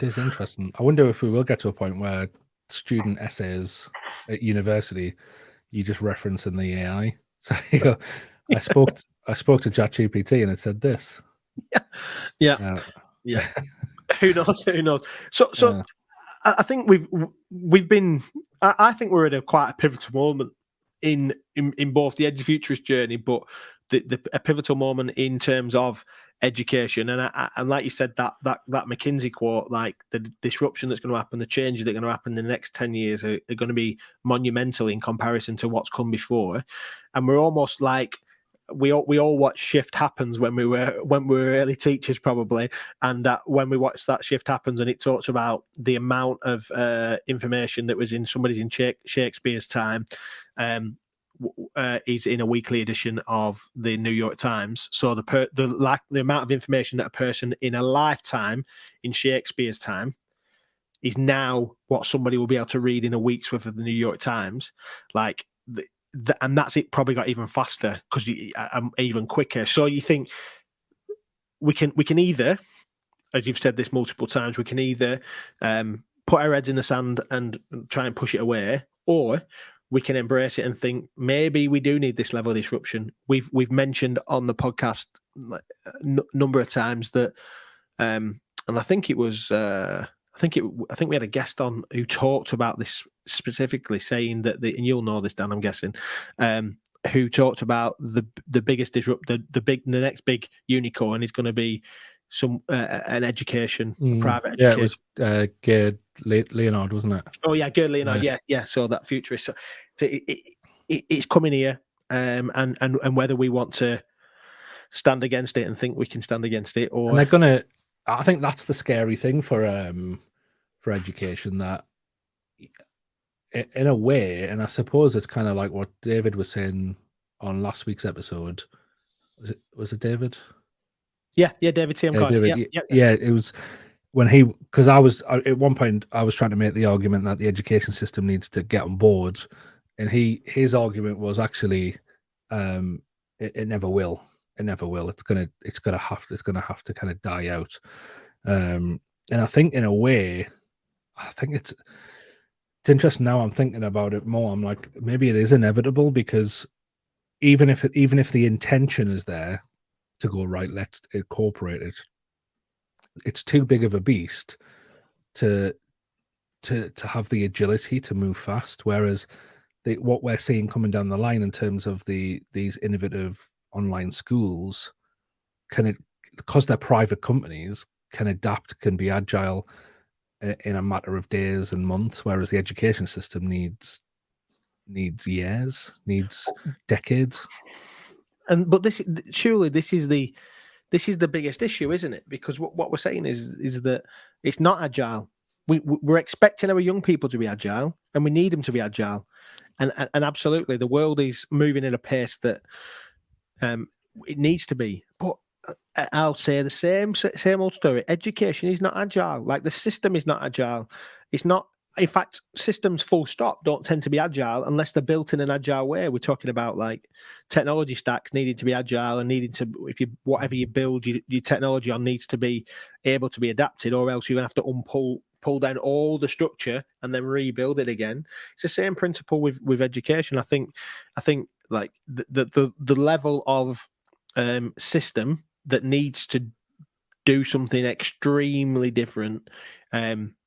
It's interesting. I wonder if we will get to a point where student essays at university, you just reference in the AI. So you go, I spoke to ChatGPT and it said this. Yeah. Who knows? So I think we've been. I think we're at quite a pivotal moment in both the Edufuturist journey, but a pivotal moment in terms of education. And like you said, that McKinsey quote, like the disruption that's going to happen, the changes that are going to happen in the next 10 years are going to be monumental in comparison to what's come before. And we're almost like, we all watched Shift Happens when we were early teachers, probably, and that when we watched that Shift Happens, and it talks about the amount of information that was in somebody's in Shakespeare's time, is in a weekly edition of the New York Times. So the amount of information that a person in a lifetime in Shakespeare's time is now what somebody will be able to read in a week's worth of the New York Times, like. And that's it. Probably got even faster because even quicker. So you think we can either, as you've said this multiple times, we can either put our heads in the sand and try and push it away, or we can embrace it and think maybe we do need this level of disruption. We've mentioned on the podcast a number of times that, and I think it was. I think we had a guest on who talked about this specifically, saying that and you'll know this, Dan, I'm guessing, who talked about the biggest the next big unicorn is going to be an education, private education. Yeah, it was Gerd Leonard, wasn't it? Oh yeah, Gerd Leonard. Yeah. So that futurist. So it's coming here, and whether we want to stand against it and think we can stand against it, or and they're gonna. I think that's the scary thing for education, that in a way, and I suppose it's kind of like what David was saying on last week's episode. Was it David? Yeah, David T. David, yeah, it was when because I was at one point I was trying to make the argument that the education system needs to get on board, and his argument was actually it never will. It never will. It's gonna have to kind of die out. And I think in a way, I think it's interesting now. I'm thinking about it more. I'm like, maybe it is inevitable, because even if the intention is there to go right, let's incorporate it, it's too big of a beast to have the agility to move fast. Whereas what we're seeing coming down the line in terms of these innovative online schools, because they're private companies, can adapt, can be agile in a matter of days and months, whereas the education system needs years, needs decades. But surely this is the this is the biggest issue, isn't it? Because what we're saying is that it's not agile. We're expecting our young people to be agile, and we need them to be agile. And absolutely, the world is moving at a pace that it needs to be. But I'll say the same old story. Education is not agile. Like, the system is not agile. It's not. In fact, systems full stop don't tend to be agile unless they're built in an agile way. We're talking about like technology stacks needing to be agile and needing to, whatever you build your technology on needs to be able to be adapted, or else you're gonna have to pull down all the structure and then rebuild it again. It's the same principle with education. I think like the level of system that needs to do something extremely different.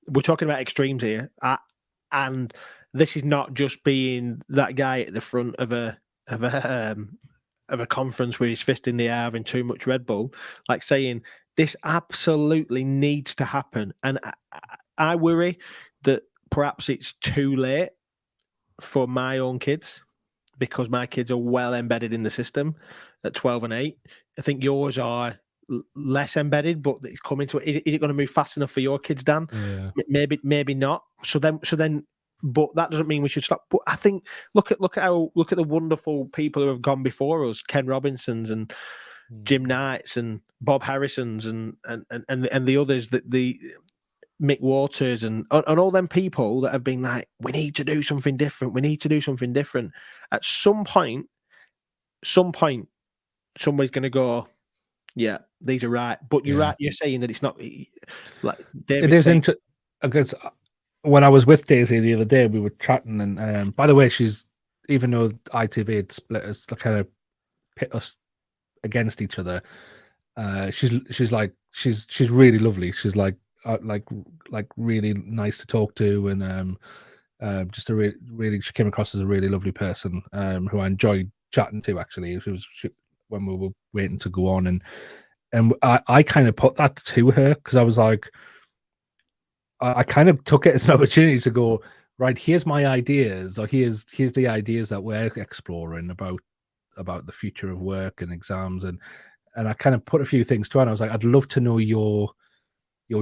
We're talking about extremes here, and this is not just being that guy at the front of a conference with his fist in the air having too much Red Bull. Like, saying this absolutely needs to happen, and I worry that perhaps it's too late for my own kids, because my kids are well embedded in the system at 12 and 8. I think yours are less embedded, but it's coming to it. Is it going to move fast enough for your kids, Dan? Yeah. Maybe not. So then, but that doesn't mean we should stop. But I think look at the wonderful people who have gone before us, Ken Robinsons and Jim Knights and Bob Harrisons and the others, that the Mick Waters and all them people that have been like, we need to do something different. We need to do something different. At some point, somebody's going to go, yeah, these are right. But you're right. You're saying that it's not like David. It isn't, because when I was with Daisy the other day, we were chatting, and by the way, she's, even though ITV had split us, kind of pit us against each other, she's really lovely. She's like really nice to talk to, and just a really, she came across as a really lovely person, who I enjoyed chatting to. Actually, when we were waiting to go on, and I kind of put that to her, because I was like, I kind of took it as an opportunity to go, right, here's my ideas, or here's the ideas that we're exploring about the future of work and exams, and I kind of put a few things to her, and I was like, I'd love to know your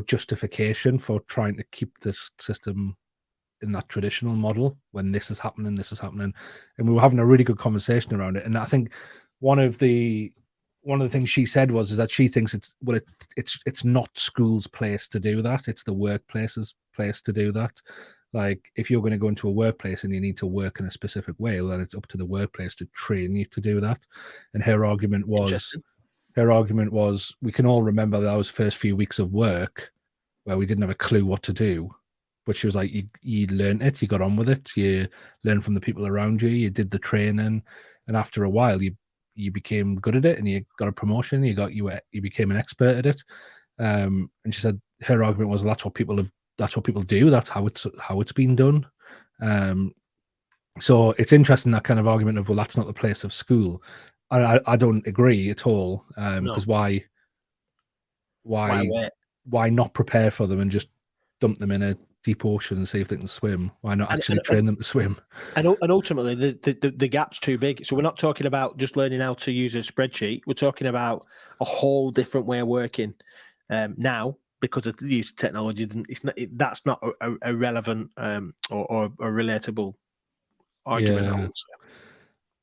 justification for trying to keep this system in that traditional model when this is happening, and we were having a really good conversation around it. And I think one of the things she said is that she thinks it's not school's place to do that, it's the workplace's place to do that. Like, if you're going to go into a workplace and you need to work in a specific way, well, then it's up to the workplace to train you to do that. And her argument was, we can all remember those first few weeks of work where we didn't have a clue what to do. But she was like, you learned it, you got on with it, you learned from the people around you, you did the training, and after a while, you became good at it, and you got a promotion, you became an expert at it. And she said her argument was, that's what people do, that's how it's been done. So it's interesting, that kind of argument of, well, that's not the place of school. I don't agree at all, because why not prepare for them and just dump them in a deep ocean and see if they can swim? Why not actually train them to swim? And ultimately, the gap's too big. So we're not talking about just learning how to use a spreadsheet. We're talking about a whole different way of working now, because of the use of technology. That's not a relevant or a relatable argument.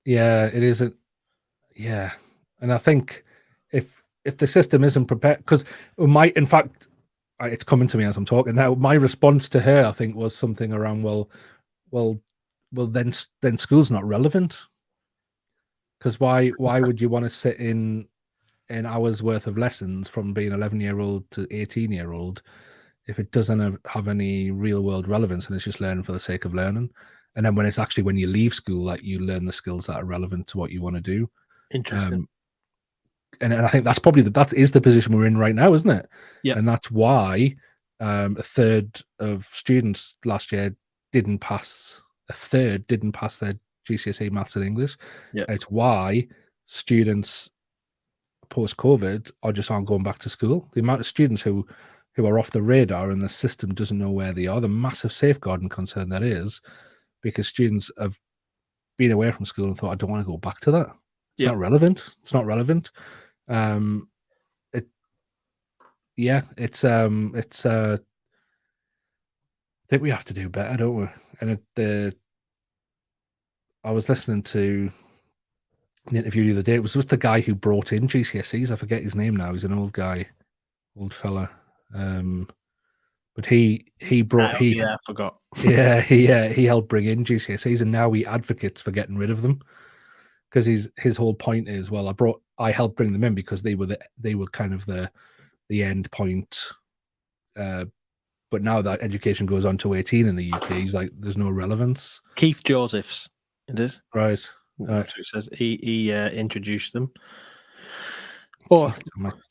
Yeah. Yeah, it isn't. Yeah, and I think if the system isn't prepared, because in fact, it's coming to me as I'm talking now. My response to her, I think, was something around, well, then school's not relevant, because why would you want to sit in hours worth of lessons from being 11-year-old to 18-year-old if it doesn't have any real world relevance, and it's just learning for the sake of learning? And then when you leave school, like, you learn the skills that are relevant to what you want to do. Interesting. And I think that's probably that is the position we're in right now, isn't it? Yeah. And that's why a third of students last year didn't pass their GCSE maths and English. Yeah. It's why students post-COVID aren't going back to school. The amount of students who are off the radar and the system doesn't know where they are, the massive safeguarding concern that is, because students have been away from school and thought, I don't want to go back to that. It's not relevant. It's not relevant. yeah, it's I think we have to do better, don't we? And I was listening to an interview the other day. It was with the guy who brought in GCSEs. I forget his name now. He's an old guy, old fella. But he brought Yeah, I forgot. he helped bring in GCSEs, and now he advocates for getting rid of them because his whole point is, well, I helped bring them in because they were kind of the end point. But now that education goes on to 18 in the UK, he's like, there's no relevance. Keith Josephs, it is. Right. That's what it says. He introduced them. Oh,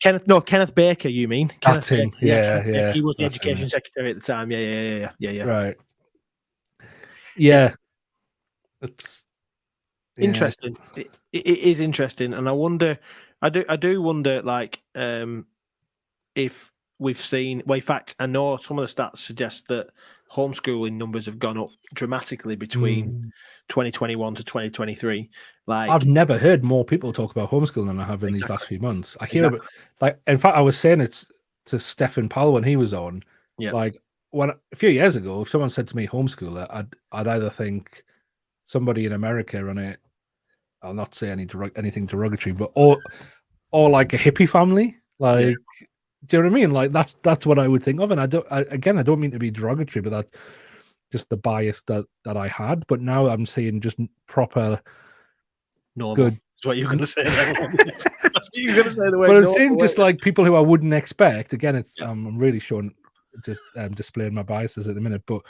Keith, Kenneth Baker, you mean? that's him. Baker. Yeah. He was the That's him, education secretary at the time. Yeah. Right. Yeah. It's interesting. It is interesting, and I wonder. I do wonder, like, if we've seen. Well, in fact, I know some of the stats suggest that homeschooling numbers have gone up dramatically between 2021 to 2023. Like, I've never heard more people talk about homeschooling than I have in these last few months. I hear about, like, in fact, I was saying it to Stefan Powell when he was on. Yeah. Like, a few years ago, if someone said to me homeschooler, I'd either think somebody in America on it. I'll not say anything derogatory, but or like a hippie family. Like, do you know what I mean? Like, that's what I would think of. And I don't mean to be derogatory, but that just the bias that I had. But now I'm seeing just proper normal. Good. That's what you're going to say. That's what you're going to say. The way, but I'm saying just like people who I wouldn't expect. Again, it's I'm really showing just displaying my biases at the minute, but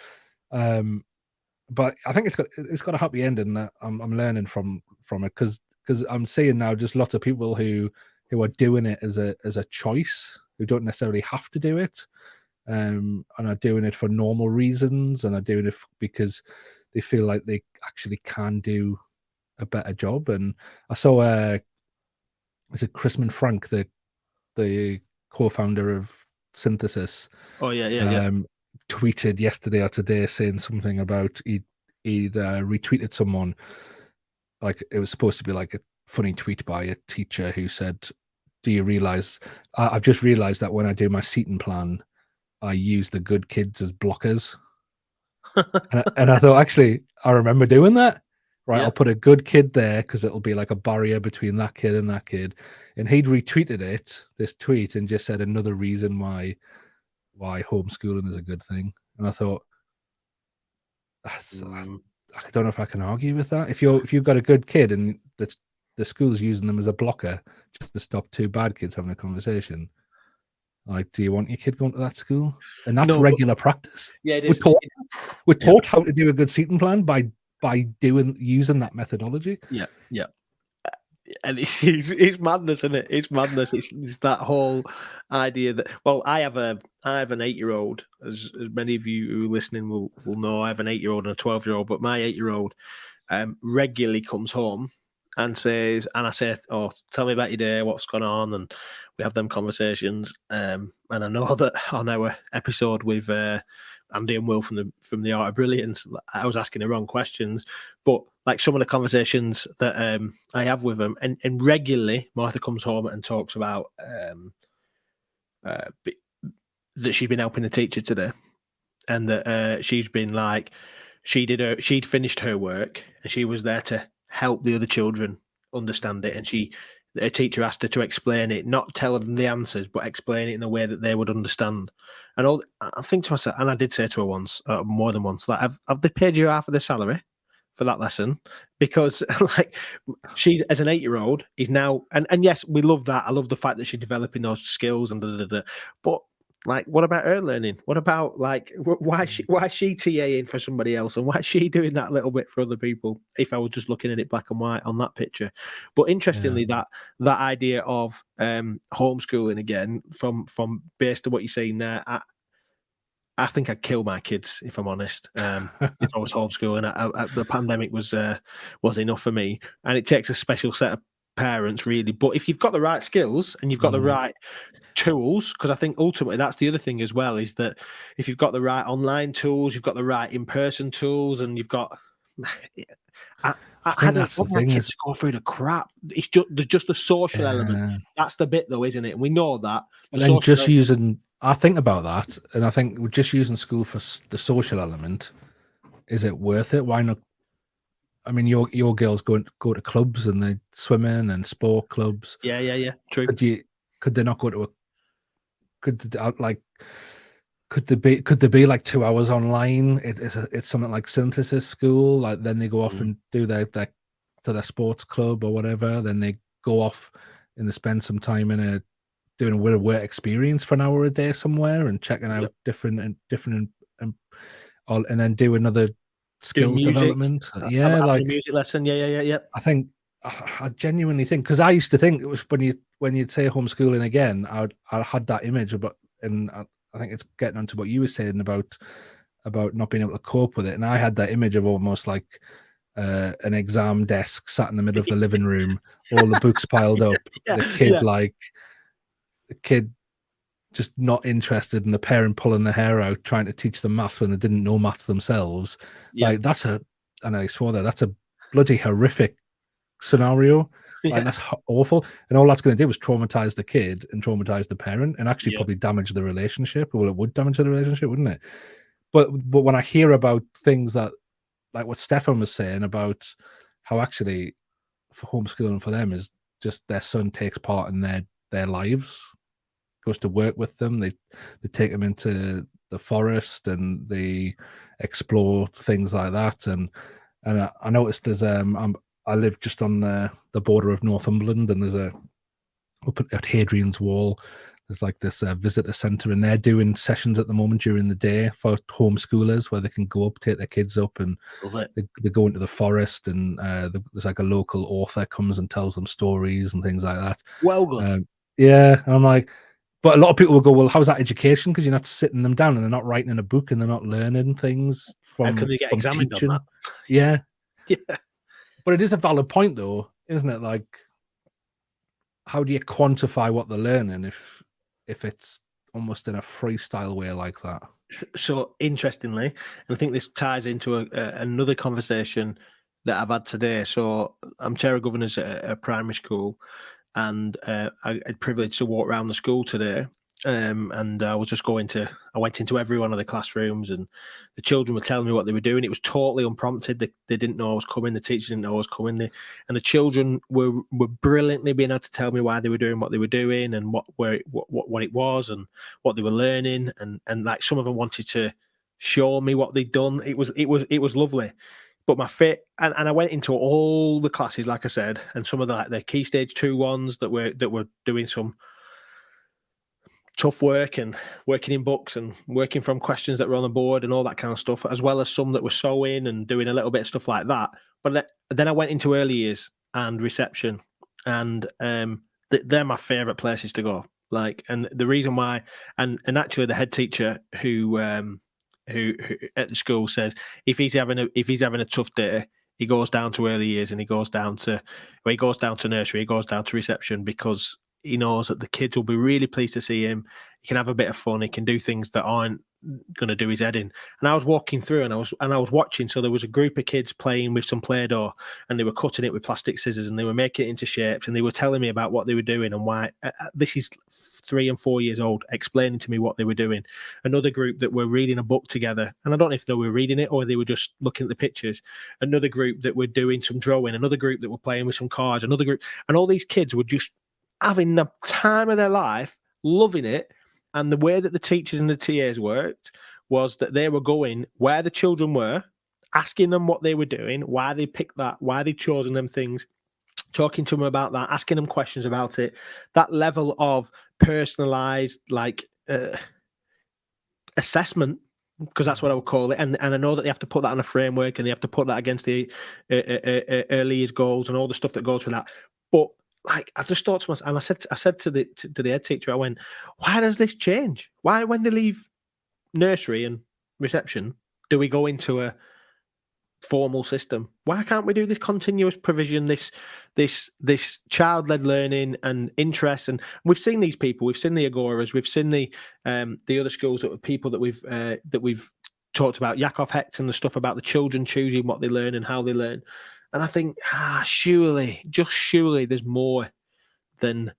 I think it's got a happy ending that I'm learning from it because I'm seeing now just lots of people who are doing it as a choice, who don't necessarily have to do it, and are doing it for normal reasons, and are doing it because they feel like they actually can do a better job. And I saw is it Chrisman Frank, the co-founder of Synthesis? Oh yeah. Tweeted yesterday or today saying something about he'd retweeted someone, like it was supposed to be like a funny tweet by a teacher who said, "Do you realize I've just realized that when I do my seating plan, I use the good kids as blockers." and I thought, actually, I remember doing that. Right, I'll put a good kid there because it'll be like a barrier between that kid and that kid. And he'd retweeted this tweet, and just said another reason why homeschooling is a good thing. And I thought, I don't know if I can argue with that. If you've got a good kid and the school's using them as a blocker just to stop two bad kids having a conversation, like, do you want your kid going to that school? And that's regular practice. Yeah, it is. We're taught how to do a good seating plan by using that methodology. Yeah. And it's madness, isn't it? It's madness. It's that whole idea that, well, I have an 8-year-old, as many of you who are listening will know. I have an 8-year-old and a 12-year-old, but my 8-year-old regularly comes home and says, and I say, "Oh, tell me about your day, what's going on," and we have them conversations. And I know that on our episode with Andy and Will from the Art of Brilliance, I was asking the wrong questions, but like some of the conversations that I have with them, and regularly Martha comes home and talks about that she's been helping the teacher today, and that she's been like, she'd finished her work and she was there to help the other children understand it, and a teacher asked her to explain it, not tell them the answers, but explain it in a way that they would understand. And I think to myself, and I did say to her once, more than once, like, have they paid you half of the salary for that lesson? Because like, she, as an 8-year-old, is now, and yes, we love that. I love the fact that she's developing those skills and but like, what about her learning? What about, like, why is she TAing for somebody else, and why is she doing that little bit for other people? If I was just looking at it black and white on that picture. But interestingly, that idea of homeschooling, again, from based on what you're saying there, I think I'd kill my kids, if I'm honest. If I was homeschooling, the pandemic was enough for me, and it takes a special set of parents, really. But if you've got the right skills and you've got the right tools, because I think ultimately that's the other thing as well, is that if you've got the right online tools, you've got the right in-person tools, and you've got I think don't that's the want my thing kids is, to go through the crap. There's just the social element. That's the bit, though, isn't it? And we know that the and then social just element. using, I think about that, and I think we're just using school for the social element. Is it worth it? Why not? I mean, your girls go to clubs and they swimming and sport clubs. Yeah. True. Could they not go to a like could there be like 2 hours online? It's something like synthesis school. Like then they go off and do their to their sports club or whatever. Then they go off and they spend some time in doing a work experience for an hour a day somewhere and checking out Yep. different and then do another Doing skills music, development. having Yeah, a like music lesson. Yeah. I think I genuinely think, because I used to think it was when you'd say homeschooling again, I had that image about, and I think it's getting onto what you were saying about not being able to cope with it, and I had that image of almost like an exam desk sat in the middle of the living room, all the books piled up, Yeah. the kid just not interested, and the parent pulling their hair out trying to teach them maths when they didn't know maths themselves. Yeah. Like and I swore that's a bloody horrific scenario. Like Yeah. that's awful, and all that's going to do is traumatize the kid and traumatize the parent, and actually Yeah. probably damage the relationship. Well, it would damage the relationship, wouldn't it? But when I hear about things that, like what Stefan was saying about how actually for homeschooling for them is just their son takes part in their lives, goes to work with them. They take them into the forest and they explore things like that. And I noticed there's I live just on the border of Northumberland, and there's up at Hadrian's Wall. There's like this visitor centre, and they're doing sessions at the moment during the day for homeschoolers where they can go up, take their kids up, and Love it. they go into the forest, and there's like a local author comes and tells them stories and things like that. Well, good. Yeah, and I'm like, but a lot of people will go, well, how's that education? Because you're not sitting them down and they're not writing in a book and they're not learning things How can they get from examined on that? teaching. Yeah, Yeah. but it is a valid point, though, isn't it? Like, how do you quantify what they're learning if it's almost in a freestyle way like that? So interestingly, and I think this ties into another conversation that I've had today. So I'm chair of governors at a primary school, and I had privilege to walk around the school today. And I went into every one of the classrooms, and the children were telling me what they were doing. It was totally unprompted. They didn't know I was coming. The teachers didn't know I was coming. And the children were brilliantly being able to tell me why they were doing what they were doing, and what it was, and what they were learning. And like some of them wanted to show me what they'd done. It was lovely. But my fit, and I went into all the classes, like I said, and some of the key stage 2 ones that were doing some tough work and working in books and working from questions that were on the board and all that kind of stuff, as well as some that were sewing and doing a little bit of stuff like that. But then I went into early years and reception, and they're my favourite places to go. Like, and the reason why, and actually the head teacher who at the school says if he's having a tough day, he goes down to early years and he goes down to nursery, he goes down to reception, because he knows that the kids will be really pleased to see him. He can have a bit of fun. He can do things that aren't going to do his head in. And I was walking through, and I was watching. So there was a group of kids playing with some Play-Doh, and they were cutting it with plastic scissors, and they were making it into shapes, and they were telling me about what they were doing and why. This is 3 and 4 years old, explaining to me what they were doing. Another group that were reading a book together, and I don't know if they were reading it or they were just looking at the pictures. Another group that were doing some drawing. Another group that were playing with some cars. Another group, and all these kids were just having the time of their life, loving it. And the way that the teachers and the TAs worked was that they were going where the children were, asking them what they were doing, why they picked that, why they'd chosen them things, talking to them about that, asking them questions about it. That level of personalized, like, assessment, because that's what I would call it. And I know that they have to put that on a framework, and they have to put that against the early years goals and all the stuff that goes with that. But like, I just thought to myself, and I said to the head teacher, I went, why does this change? Why, when they leave nursery and reception, do we go into a formal system? Why can't we do this continuous provision, this child-led learning and interest? And we've seen these people, we've seen the Agoras, we've seen the other schools that were people that we've talked about Yakov Hecht and the stuff about the children choosing what they learn and how they learn. And I think, surely, just surely, there's more than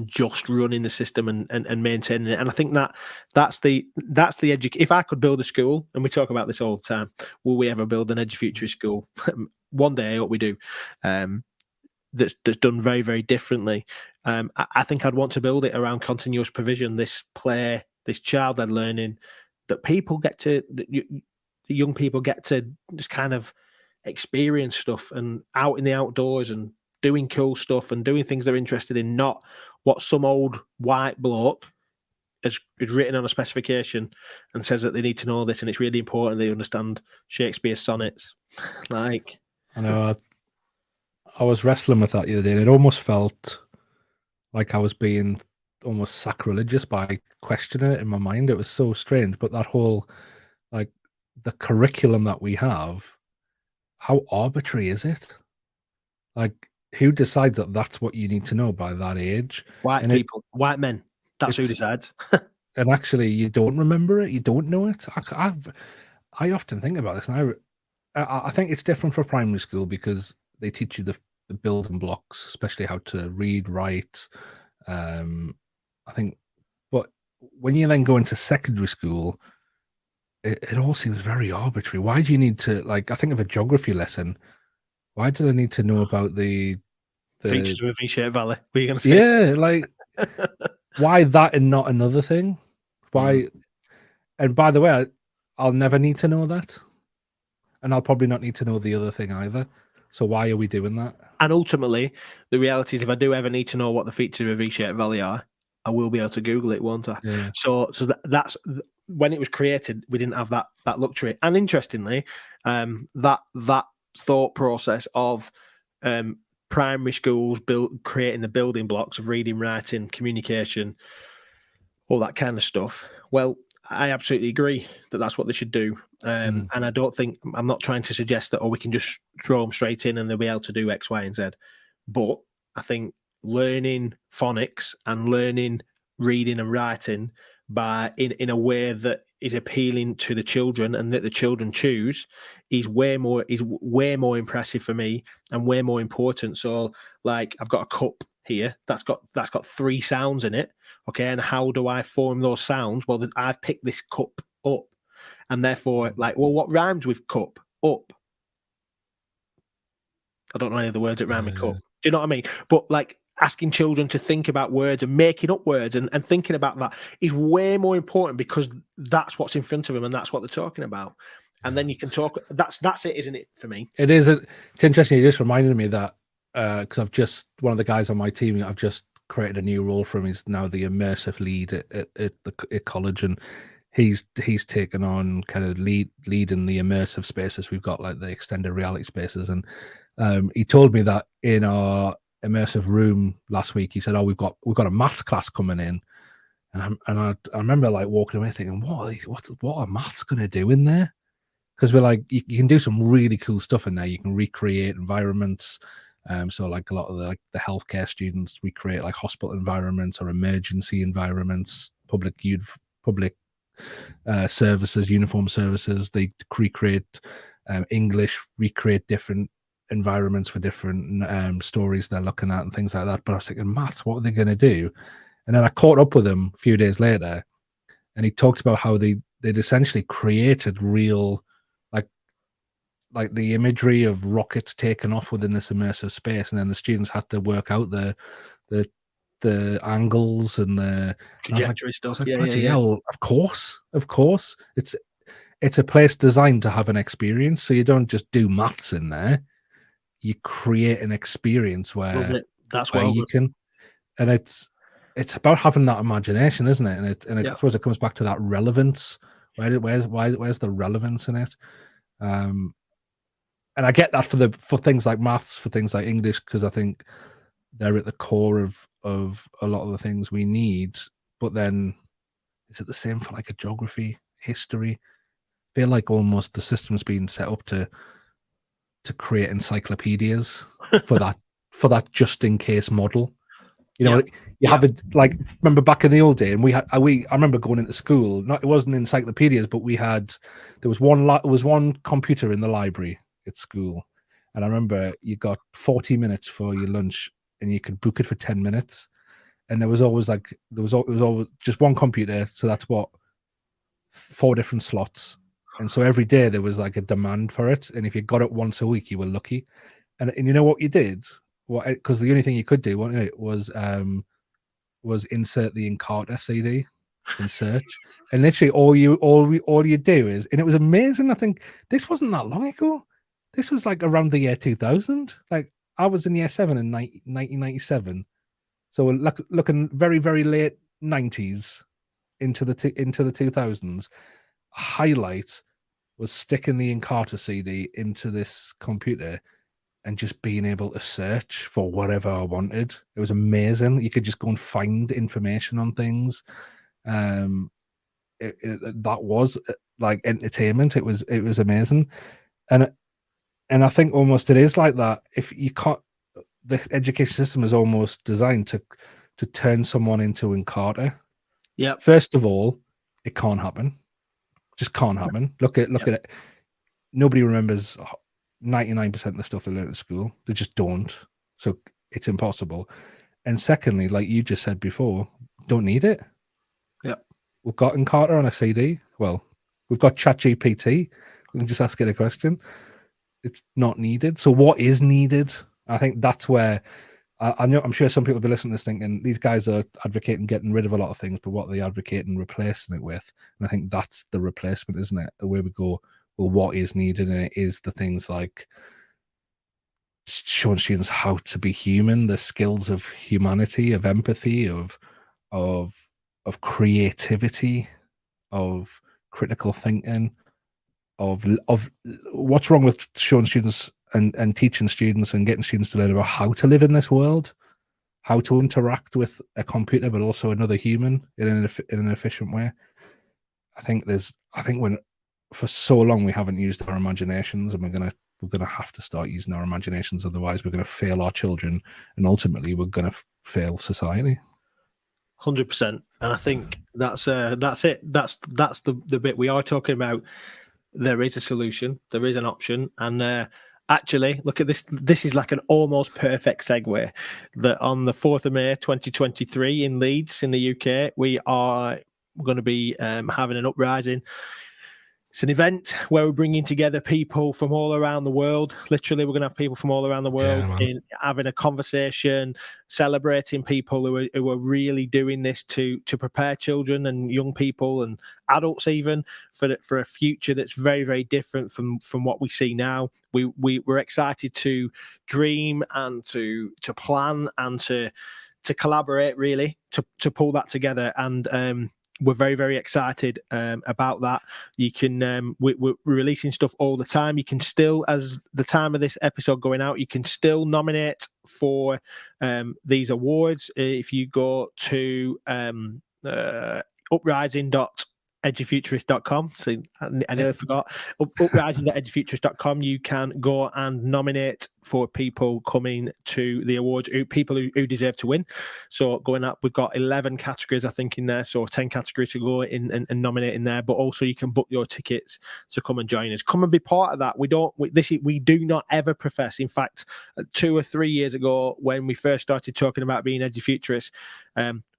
just running the system and maintaining it. And I think that's the if I could build a school, and we talk about this all the time, will we ever build an Edufuturist school? One day I hope we do. That's done very, very differently. I think I'd want to build it around continuous provision, this play, this child-led learning, that the young people get to just kind of experience stuff and out in the outdoors and doing cool stuff and doing things they're interested in, not what some old white bloke has written on a specification and says that they need to know this and it's really important they understand Shakespeare's sonnets. Like, I know. I was wrestling with that the other day, and it almost felt like I was being almost sacrilegious by questioning it in my mind. It was so strange. But that whole, like, the curriculum that we have, how arbitrary is it? Like, who decides that that's what you need to know by that age? White people, white men. That's who decides. And actually, you don't remember it. You don't know it. I often think about this, and I think it's different for primary school because they teach you the building blocks, especially how to read, write. I think, but when you then go into secondary school, it all seems very arbitrary. Why do you need to, like, I think of a geography lesson. Why do I need to know about the features of a V-shaped valley? What are you going to say? Yeah, like, why that and not another thing? Why? And by the way, I'll never need to know that, and I'll probably not need to know the other thing either. So why are we doing that? And ultimately, the reality is, if I do ever need to know what the features of a V-shaped valley are, I will be able to Google it, won't I? Yeah. So that's when it was created. We didn't have that luxury. And interestingly, that thought process of primary schools creating the building blocks of reading, writing, communication, all that kind of stuff. Well, I absolutely agree that that's what they should do. And I don't think, I'm not trying to suggest that, we can just throw them straight in and they'll be able to do X, Y, and Z. But I think learning phonics and learning reading and writing in a way that is appealing to the children and that the children choose is way more impressive for me and way more important. So, like, I've got a cup here that's got 3 sounds in it. Okay, and how do I form those sounds? Well, I've picked this cup up, and therefore, like, well, what rhymes with cup? Up. I don't know any of the words that rhyme with cup. Do you know what I mean? But, like, asking children to think about words and making up words and thinking about that is way more important because that's what's in front of them and that's what they're talking about. And then you can talk. That's it, isn't it, for me? It is. It's interesting. You just reminded me that because one of the guys on my team, I've just created a new role for him. He's now the immersive lead at college, and he's taken on kind of leading the immersive spaces. We've got, like, the extended reality spaces, and he told me that in our immersive room last week, he said, "Oh, we've got a maths class coming in," and I remember, like, walking away thinking, what are maths going to do in there? Because we're like, you can do some really cool stuff in there. You can recreate environments. So, like, a lot of the healthcare students recreate, like, hospital environments or emergency environments, public services, uniform services. They recreate English, recreate different environments for different stories they're looking at and things like that. But I was thinking, maths, what are they going to do? And then I caught up with him a few days later, and he talked about how they'd essentially created real, like the imagery of rockets taking off within this immersive space, and then the students had to work out the angles and the trajectory stuff. Hell, of course, it's a place designed to have an experience. So you don't just do maths in there; you create an experience where you can, and it's about having that imagination, isn't it? And I suppose it comes back to that relevance. Where's the relevance in it? And I get that for things like maths, for things like English, because I think they're at the core of a lot of the things we need. But then, is it the same for, like, a geography, history? I feel like almost the system's been set up to create encyclopedias for that just in case model. You know, you have it like, remember back in the old day, and I remember going into school. It wasn't encyclopedias, but there was one computer in the library at school, and I remember you got 40 minutes for your lunch, and you could book it for 10 minutes, and it was always just one computer, so that's what 4 different slots, and so every day there was like a demand for it, and if you got it once a week, you were lucky, and you know what you did. Because the only thing you could do was insert the Encarta CD in search, and literally all you do is, and it was amazing. I think this wasn't that long ago. This was like around the year 2000. Like I was in year 7 in 1997, so we're looking very, very late 90s into the 2000s. Highlight was sticking the Encarta CD into this computer and just being able to search for whatever I wanted. It was amazing. You could just go and find information on things. That was like entertainment. It was amazing, and I think almost it is like that. If you can't, the education system is almost designed to turn someone into Encarta. Yeah. First of all, it can't happen. Just can't happen. Look at it. Nobody remembers 99% of the stuff they learn at school. They just don't. So it's impossible. And secondly, like you just said before, don't need it. Yeah. We've got Encarta on a CD. Well, we've got ChatGPT. We can just ask it a question. It's not needed. So what is needed? I think that's where I'm sure some people will be listening to this thinking these guys are advocating getting rid of a lot of things, but what are they advocating replacing it with? And I think that's the replacement, isn't it? Where we go, well, what is needed, and it is the things like showing students how to be human, the skills of humanity, of empathy, of creativity, of critical thinking, of what's wrong with showing students and teaching students and getting students to learn about how to live in this world, how to interact with a computer, but also another human in an efficient way. I think when for so long we haven't used our imaginations, and we're gonna have to start using our imaginations. Otherwise, we're gonna fail our children, and ultimately, we're gonna fail society. 100%, and I think that's it. That's the bit we are talking about. There is a solution. There is an option, and actually, look at this. This is like an almost perfect segue. That on the 4th of May, 2023, in Leeds, in the UK, we are going to be having an uprising. It's an event where we're bringing together people from all around the world. Literally, we're going to have people from all around the world having a conversation, celebrating people who are really doing this to prepare children and young people and adults even for a future that's very, very different from what we see now. We're excited to dream and to plan and to collaborate, really, to pull that together. And we're very, very excited about that. You can we're releasing stuff all the time. You can still, as the time of this episode going out, you can still nominate for these awards if you go to uprising.edufuturists.com. So I nearly forgot. Uprising.edufuturists.com. You can go and nominate for people coming to the awards, people who deserve to win. So going up, we've got 11 categories, I think, in there. So 10 categories to go in and nominate in there. But also you can book your tickets to come and join us. Come and be part of that. We do not ever profess. In fact, 2 or 3 years ago, when we first started talking about being Edufuturists,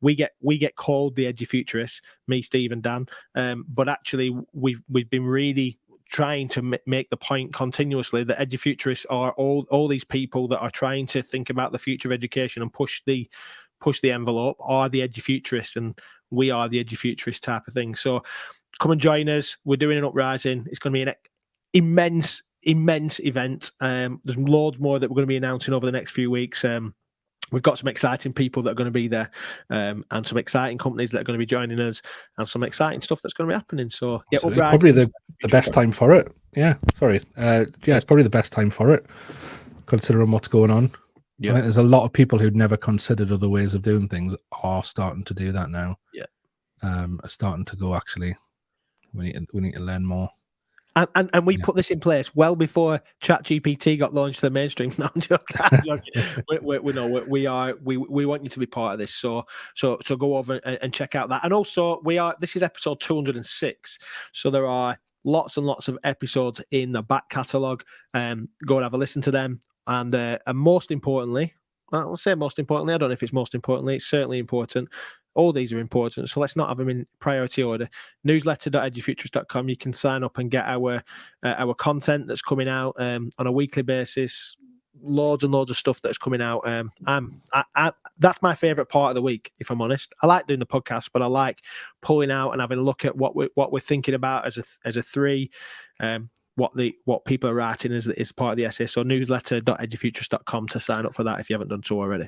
we get called the Edufuturists, me, Steve, and Dan. But actually, we've been really trying to make the point continuously that Edufuturists are all these people that are trying to think about the future of education and push the envelope are the Edufuturists, and we are the Edufuturist type of thing. So come and join us. We're doing an uprising. It's going to be an immense event. There's loads more that we're going to be announcing over the next few weeks. We've got some exciting people that are going to be there, and some exciting companies that are going to be joining us, and some exciting stuff that's going to be happening. So yeah, probably the best time for it. Yeah, sorry. It's probably the best time for it, considering what's going on. Yeah, I think there's a lot of people who'd never considered other ways of doing things are starting to do that now. Yeah, are starting to go. Actually, we need to learn more. And we put this in place well before ChatGPT got launched to the mainstream. No, I'm joking. I'm joking. We want you to be part of this. So go over and check out that. And also, this is episode 206. So there are lots and lots of episodes in the back catalogue. Go and have a listen to them. And most importantly, I'll say most importantly, I don't know if it's most importantly, it's certainly important. All these are important, so let's not have them in priority order. Newsletter.edufuturists.com. You can sign up and get our content that's coming out on a weekly basis. Loads and loads of stuff that's coming out. That's my favourite part of the week, if I'm honest. I like doing the podcast, but I like pulling out and having a look at what we're thinking about as a three. What people are writing is part of the essay. So newsletter.edufuturists.com to sign up for that if you haven't done so already.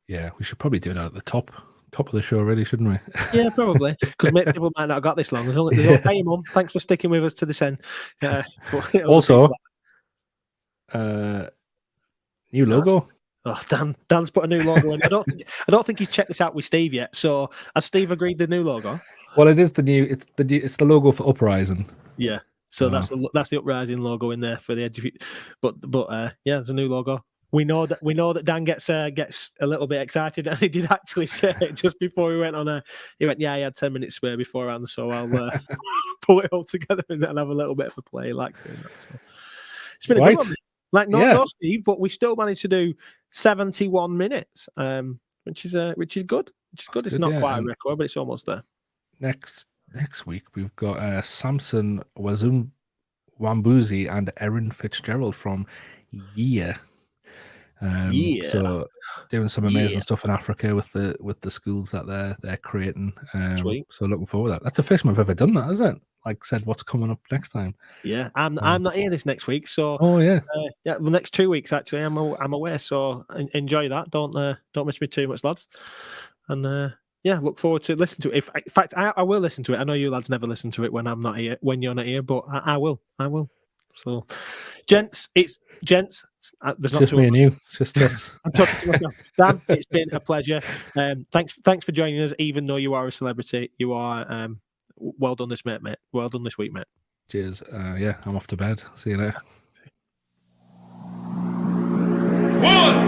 Yeah, we should probably do that at the top of the show, really, shouldn't we? Yeah, probably, because people might not have got this long. Hey, Mum, thanks for sticking with us to this end. Also, new logo. Oh, Dan's put a new logo in. I don't think he's checked this out with Steve yet. So has Steve agreed the new logo? Well, it is the new. It's the logo for Uprising. Yeah. So that's the Uprising logo in there for the edge. But yeah, there's a new logo. We know that Dan gets a little bit excited, and he did actually say it just before we went on. He went, "Yeah, he had 10 minutes spare beforehand, so I'll pull it all together and have a little bit of a play." He likes doing that. So it's been a good one. Like no, Steve, but we still managed to do 71 minutes, which is good. Which is good. It's not quite a record, but it's almost there. Next week we've got Samson Wambuzi and Erin Fitzgerald from So doing some amazing stuff in Africa with the schools that they're creating. So looking forward to that. That's the first time I've ever done that, isn't it? Like said, what's coming up next time? Yeah, I'm not here this next week, so the next 2 weeks actually I'm away. So enjoy that. Don't miss me too much, lads. And look forward to listening to it. In fact, I will listen to it. I know you lads never listen to it when I'm not here, when you're not here, but I will. So, gents, there's not just me and you. It's just us. I'm talking to myself. Dan, it's been a pleasure. Thanks for joining us. Even though you are a celebrity, you are well done this mate. Well done this week, mate. Cheers. I'm off to bed. See you later. 1